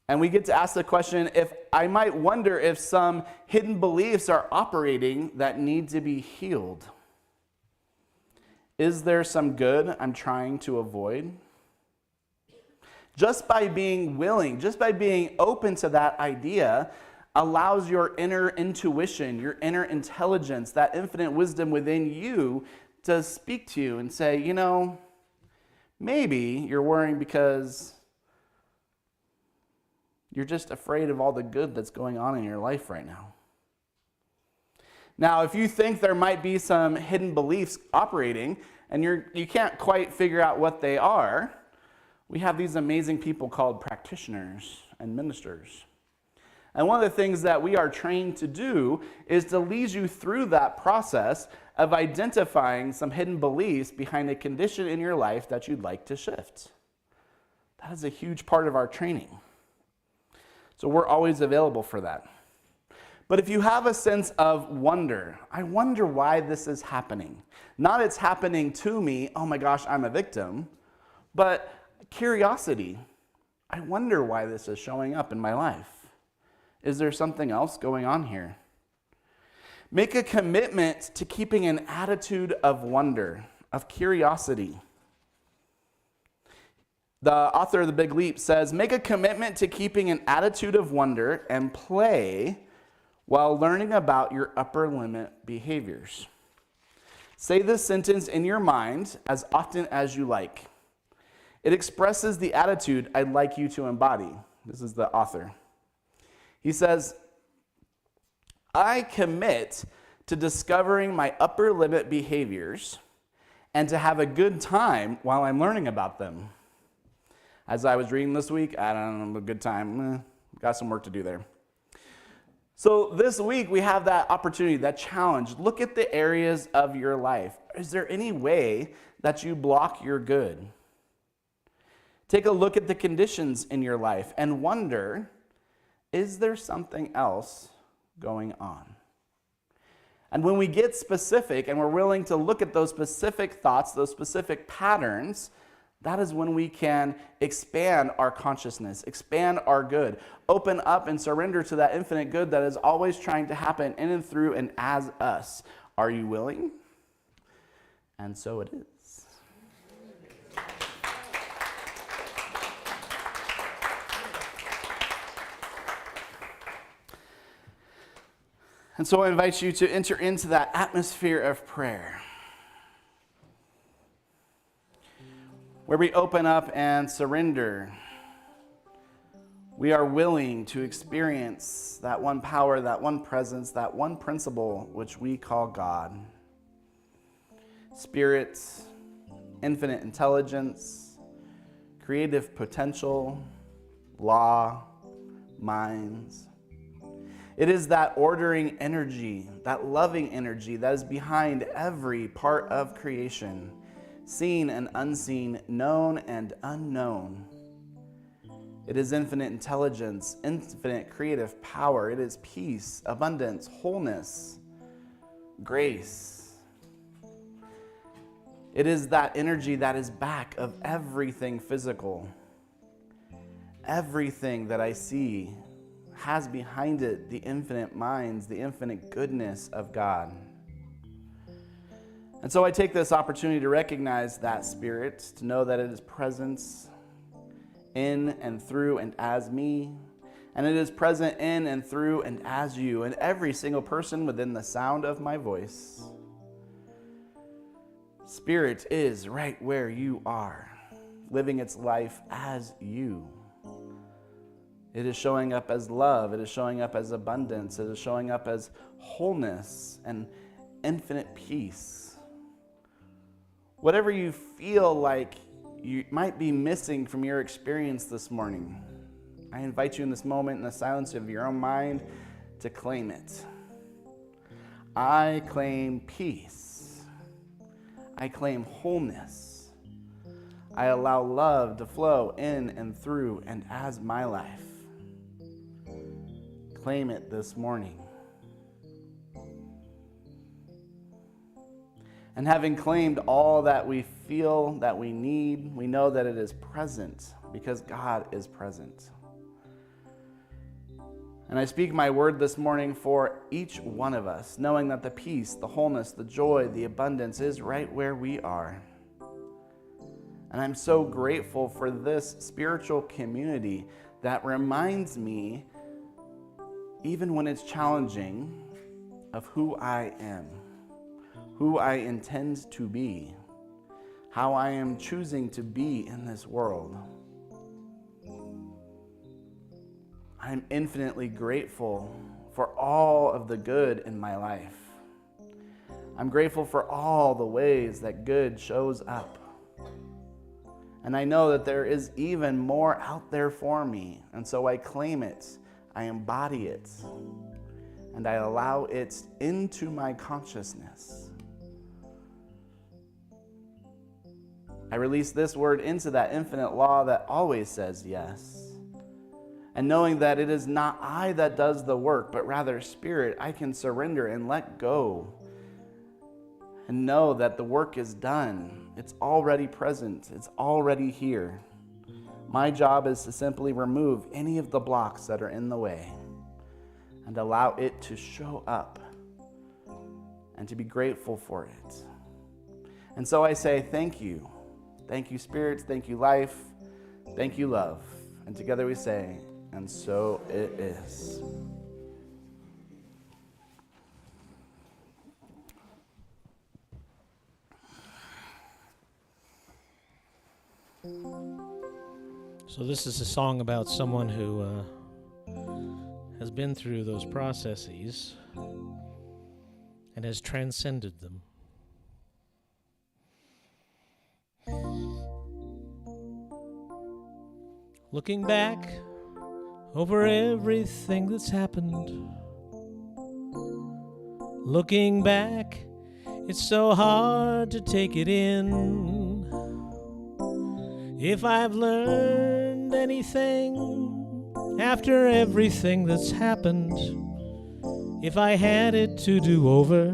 And we get to ask the question, if I might wonder if some hidden beliefs are operating that need to be healed. Is there some good I'm trying to avoid? Just by being willing, just by being open to that idea, allows your inner intuition, your inner intelligence, that infinite wisdom within you to speak to you and say, you know, maybe you're worrying because you're just afraid of all the good that's going on in your life right now. Now, if you think there might be some hidden beliefs operating and you can't quite figure out what they are, we have these amazing people called practitioners and ministers. And one of the things that we are trained to do is to lead you through that process of identifying some hidden beliefs behind a condition in your life that you'd like to shift. That is a huge part of our training. So we're always available for that. But if you have a sense of wonder, I wonder why this is happening. Not it's happening to me, oh my gosh, I'm a victim, but curiosity. I wonder why this is showing up in my life. Is there something else going on here? Make a commitment to keeping an attitude of wonder, of curiosity. The author of The Big Leap says, make a commitment to keeping an attitude of wonder and play while learning about your upper limit behaviors. Say this sentence in your mind as often as you like. It expresses the attitude I'd like you to embody. This is the author. He says, I commit to discovering my upper limit behaviors and to have a good time while I'm learning about them. As I was reading this week, I don't know, a good time. Got some work to do there. So this week we have that opportunity, that challenge. Look at the areas of your life. Is there any way that you block your good? Take a look at the conditions in your life and wonder, is there something else going on? And when we get specific and we're willing to look at those specific thoughts, those specific patterns, that is when we can expand our consciousness, expand our good, open up and surrender to that infinite good that is always trying to happen in and through and as us. Are you willing? And so it is. And so I invite you to enter into that atmosphere of prayer, where we open up and surrender. We are willing to experience that one power, that one presence, that one principle which we call God. Spirit, infinite intelligence, creative potential, law, minds. It is that ordering energy, that loving energy that is behind every part of creation, seen and unseen, known and unknown. It is infinite intelligence, infinite creative power. It is peace, abundance, wholeness, grace. It is that energy that is back of everything physical. Everything that I see has behind it the infinite minds, the infinite goodness of God. And so I take this opportunity to recognize that spirit, to know that it is presence in and through and as me, and it is present in and through and as you, and every single person within the sound of my voice. Spirit is right where you are, living its life as you. It is showing up as love. It is showing up as abundance. It is showing up as wholeness and infinite peace. Whatever you feel like you might be missing from your experience this morning, I invite you in this moment, in the silence of your own mind, to claim it. I claim peace. I claim wholeness. I allow love to flow in and through and as my life. Claim it this morning. And having claimed all that we feel that we need, we know that it is present because God is present. And I speak my word this morning for each one of us, knowing that the peace, the wholeness, the joy, the abundance is right where we are. And I'm so grateful for this spiritual community that reminds me, even when it's challenging, of who I am. who I intend to be, how I am choosing to be in this world. I'm infinitely grateful for all of the good in my life. I'm grateful for all the ways that good shows up. And I know that there is even more out there for me. And so I claim it, I embody it, and I allow it into my consciousness. I release this word into that infinite law that always says yes. And knowing that it is not I that does the work, but rather Spirit, I can surrender and let go. And know that the work is done. It's already present. It's already here. My job is to simply remove any of the blocks that are in the way and allow it to show up and to be grateful for it. And so I say thank you. Thank you, Spirit. Thank you, life. Thank you, love. And together we say, and so it is. So this is a song about someone who has been through those processes and has transcended them. Looking back over everything that's happened, looking back, it's so hard to take it in. If I've learned anything after everything that's happened, if I had it to do over,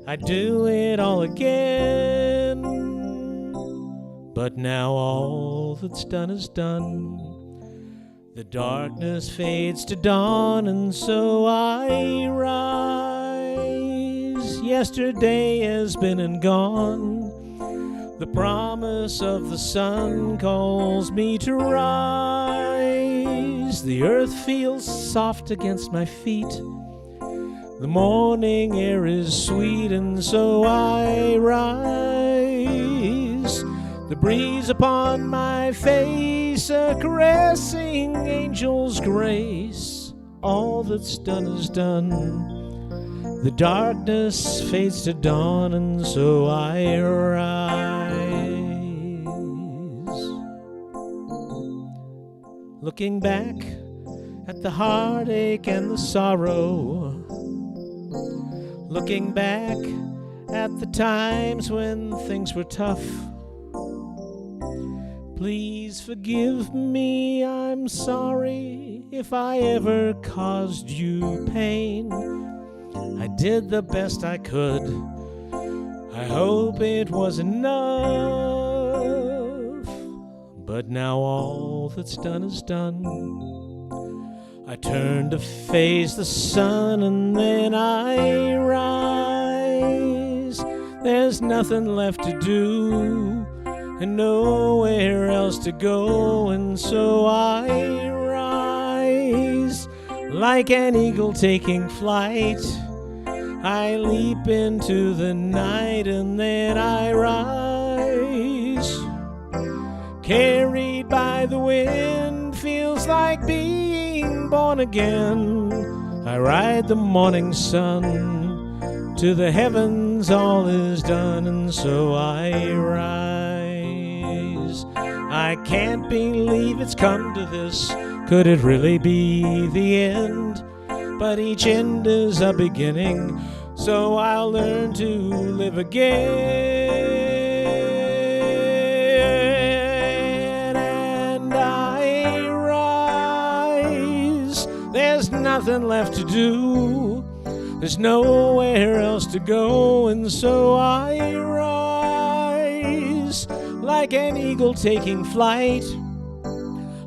I'd do it all again. But now all that's done is done. The darkness fades to dawn, and so I rise. Yesterday has been and gone. The promise of the sun calls me to rise. The earth feels soft against my feet. The morning air is sweet, and so I rise. The breeze upon my face, a caressing angel's grace. All that's done is done. The darkness fades to dawn, and so I rise. Looking back at the heartache and the sorrow, looking back at the times when things were tough. Please forgive me, I'm sorry if I ever caused you pain. I did the best I could. I hope it was enough. But now all that's done is done. I turn to face the sun, and then I rise. There's nothing left to do and nowhere else to go, and so I rise. Like an eagle taking flight, I leap into the night, and then I rise. Carried by the wind, feels like being born again. I ride the morning sun, to the heavens all is done, and so I rise. I can't believe it's come to this. Could it really be the end? But each end is a beginning, so I'll learn to live again. And I rise. There's nothing left to do. There's nowhere else to go, and so I rise. Like an eagle taking flight,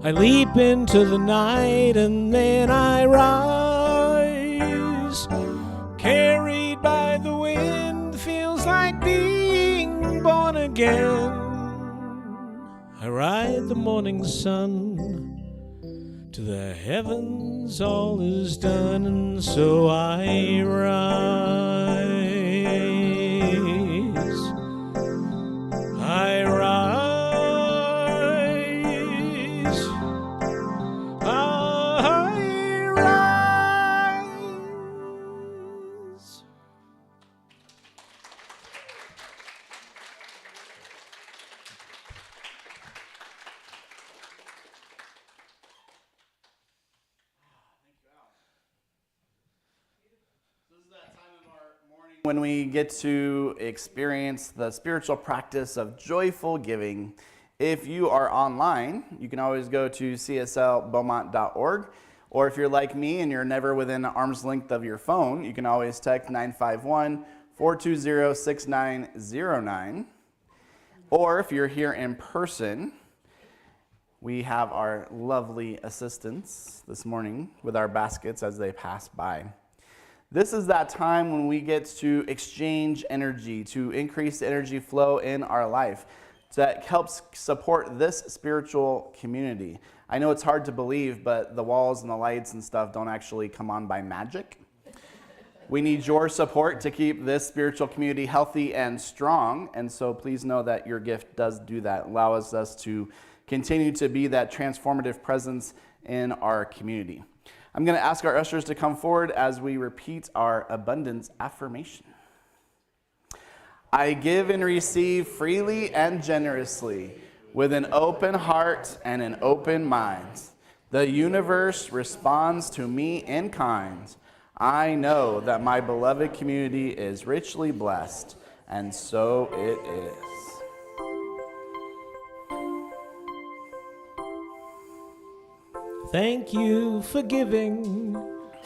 I leap into the night, and then I rise. Carried by the wind, feels like being born again. I ride the morning sun, to the heavens all is done, and so I rise. when we get to experience the spiritual practice of joyful giving. If you are online, you can always go to cslbeaumont.org. Or if you're like me and you're never within arm's length of your phone, you can always text 951-420-6909. Or if you're here in person, we have our lovely assistants this morning with our baskets as they pass by. This is that time when we get to exchange energy, to increase the energy flow in our life that helps support this spiritual community. I know it's hard to believe, but the walls and the lights and stuff don't actually come on by magic. We need your support to keep this spiritual community healthy and strong, and so please know that your gift does do that. Allow us to continue to be that transformative presence in our community. I'm going to ask our ushers to come forward as we repeat our abundance affirmation. I give and receive freely and generously with an open heart and an open mind. The universe responds to me in kind. I know that my beloved community is richly blessed, and so it is. Thank you for giving,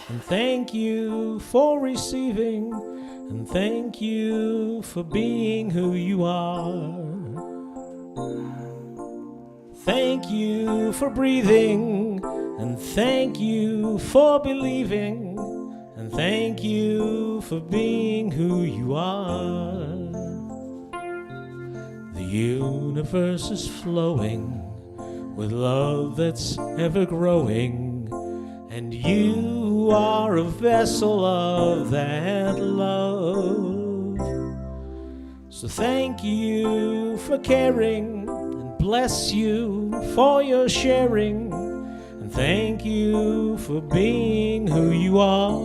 and thank you for receiving, and thank you for being who you are. Thank you for breathing, and thank you for believing, and thank you for being who you are. The universe is flowing with love that's ever growing, and you are a vessel of that love. So thank you for caring, and bless you for your sharing, and thank you for being who you are.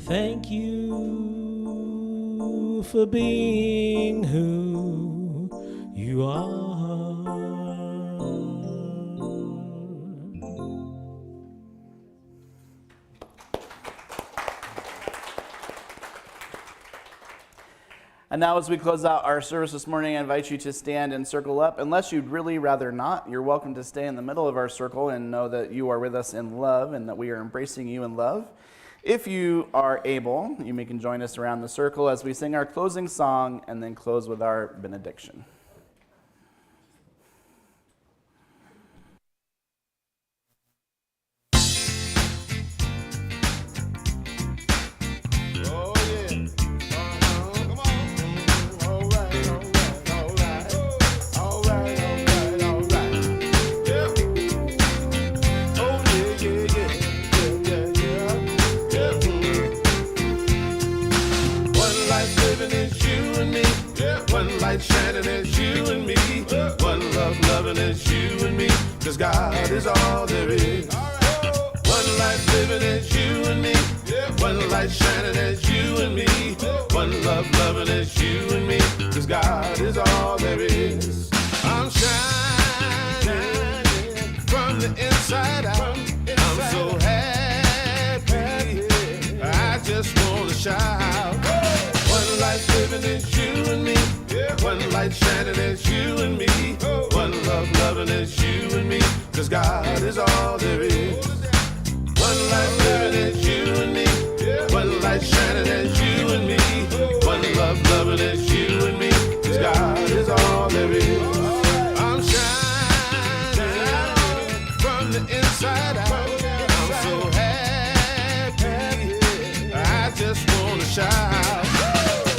Thank you for being who you are. And now as we close out our service this morning, I invite you to stand and circle up. Unless you'd really rather not, you're welcome to stay in the middle of our circle and know that you are with us in love and that we are embracing you in love. If you are able, you can join us around the circle as we sing our closing song and then close with our benediction. Shining as you and me, one love loving as you and me, 'cause God is all there is. One life living as you and me, one light shining as you and me, one love loving as you and me, 'cause God is all there is. I'm shining from the inside out. I'm so happy, I just want to shout. One life living as you and me, one light shining as you and me, one love loving as you and me, 'cause God is all there is. One life living as you and me, one light shining as you and me, one love loving as you and me, 'cause God is all there is. I'm shining from the inside out. I'm so happy, I just want to shout.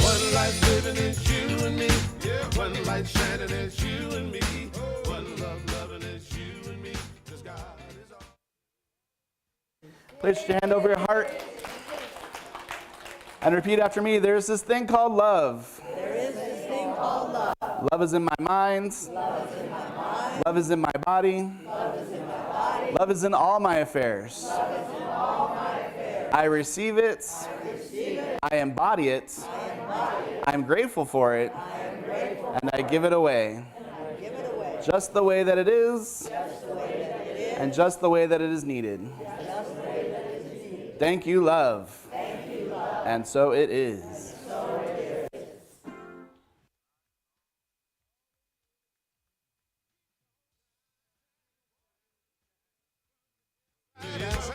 One life living as you and me, one light shining as you and me, one love loving as you and me, 'cause God is all. Place your hand over your heart and repeat after me. There's this thing called love. There is this thing called love. Love is in my mind. Love is in my mind. Love is in my body. Love is in my body. Love is in all my affairs. Love is in all my affairs. I receive it. I receive it. I embody it. I embody it. I'm grateful for it. I am grateful. And I give it away. And I give it away. Just the way that it is. Just the way that it is. And just the way that it is needed. Just the way that it is needed. Thank you, love. Thank And so it is. Yes,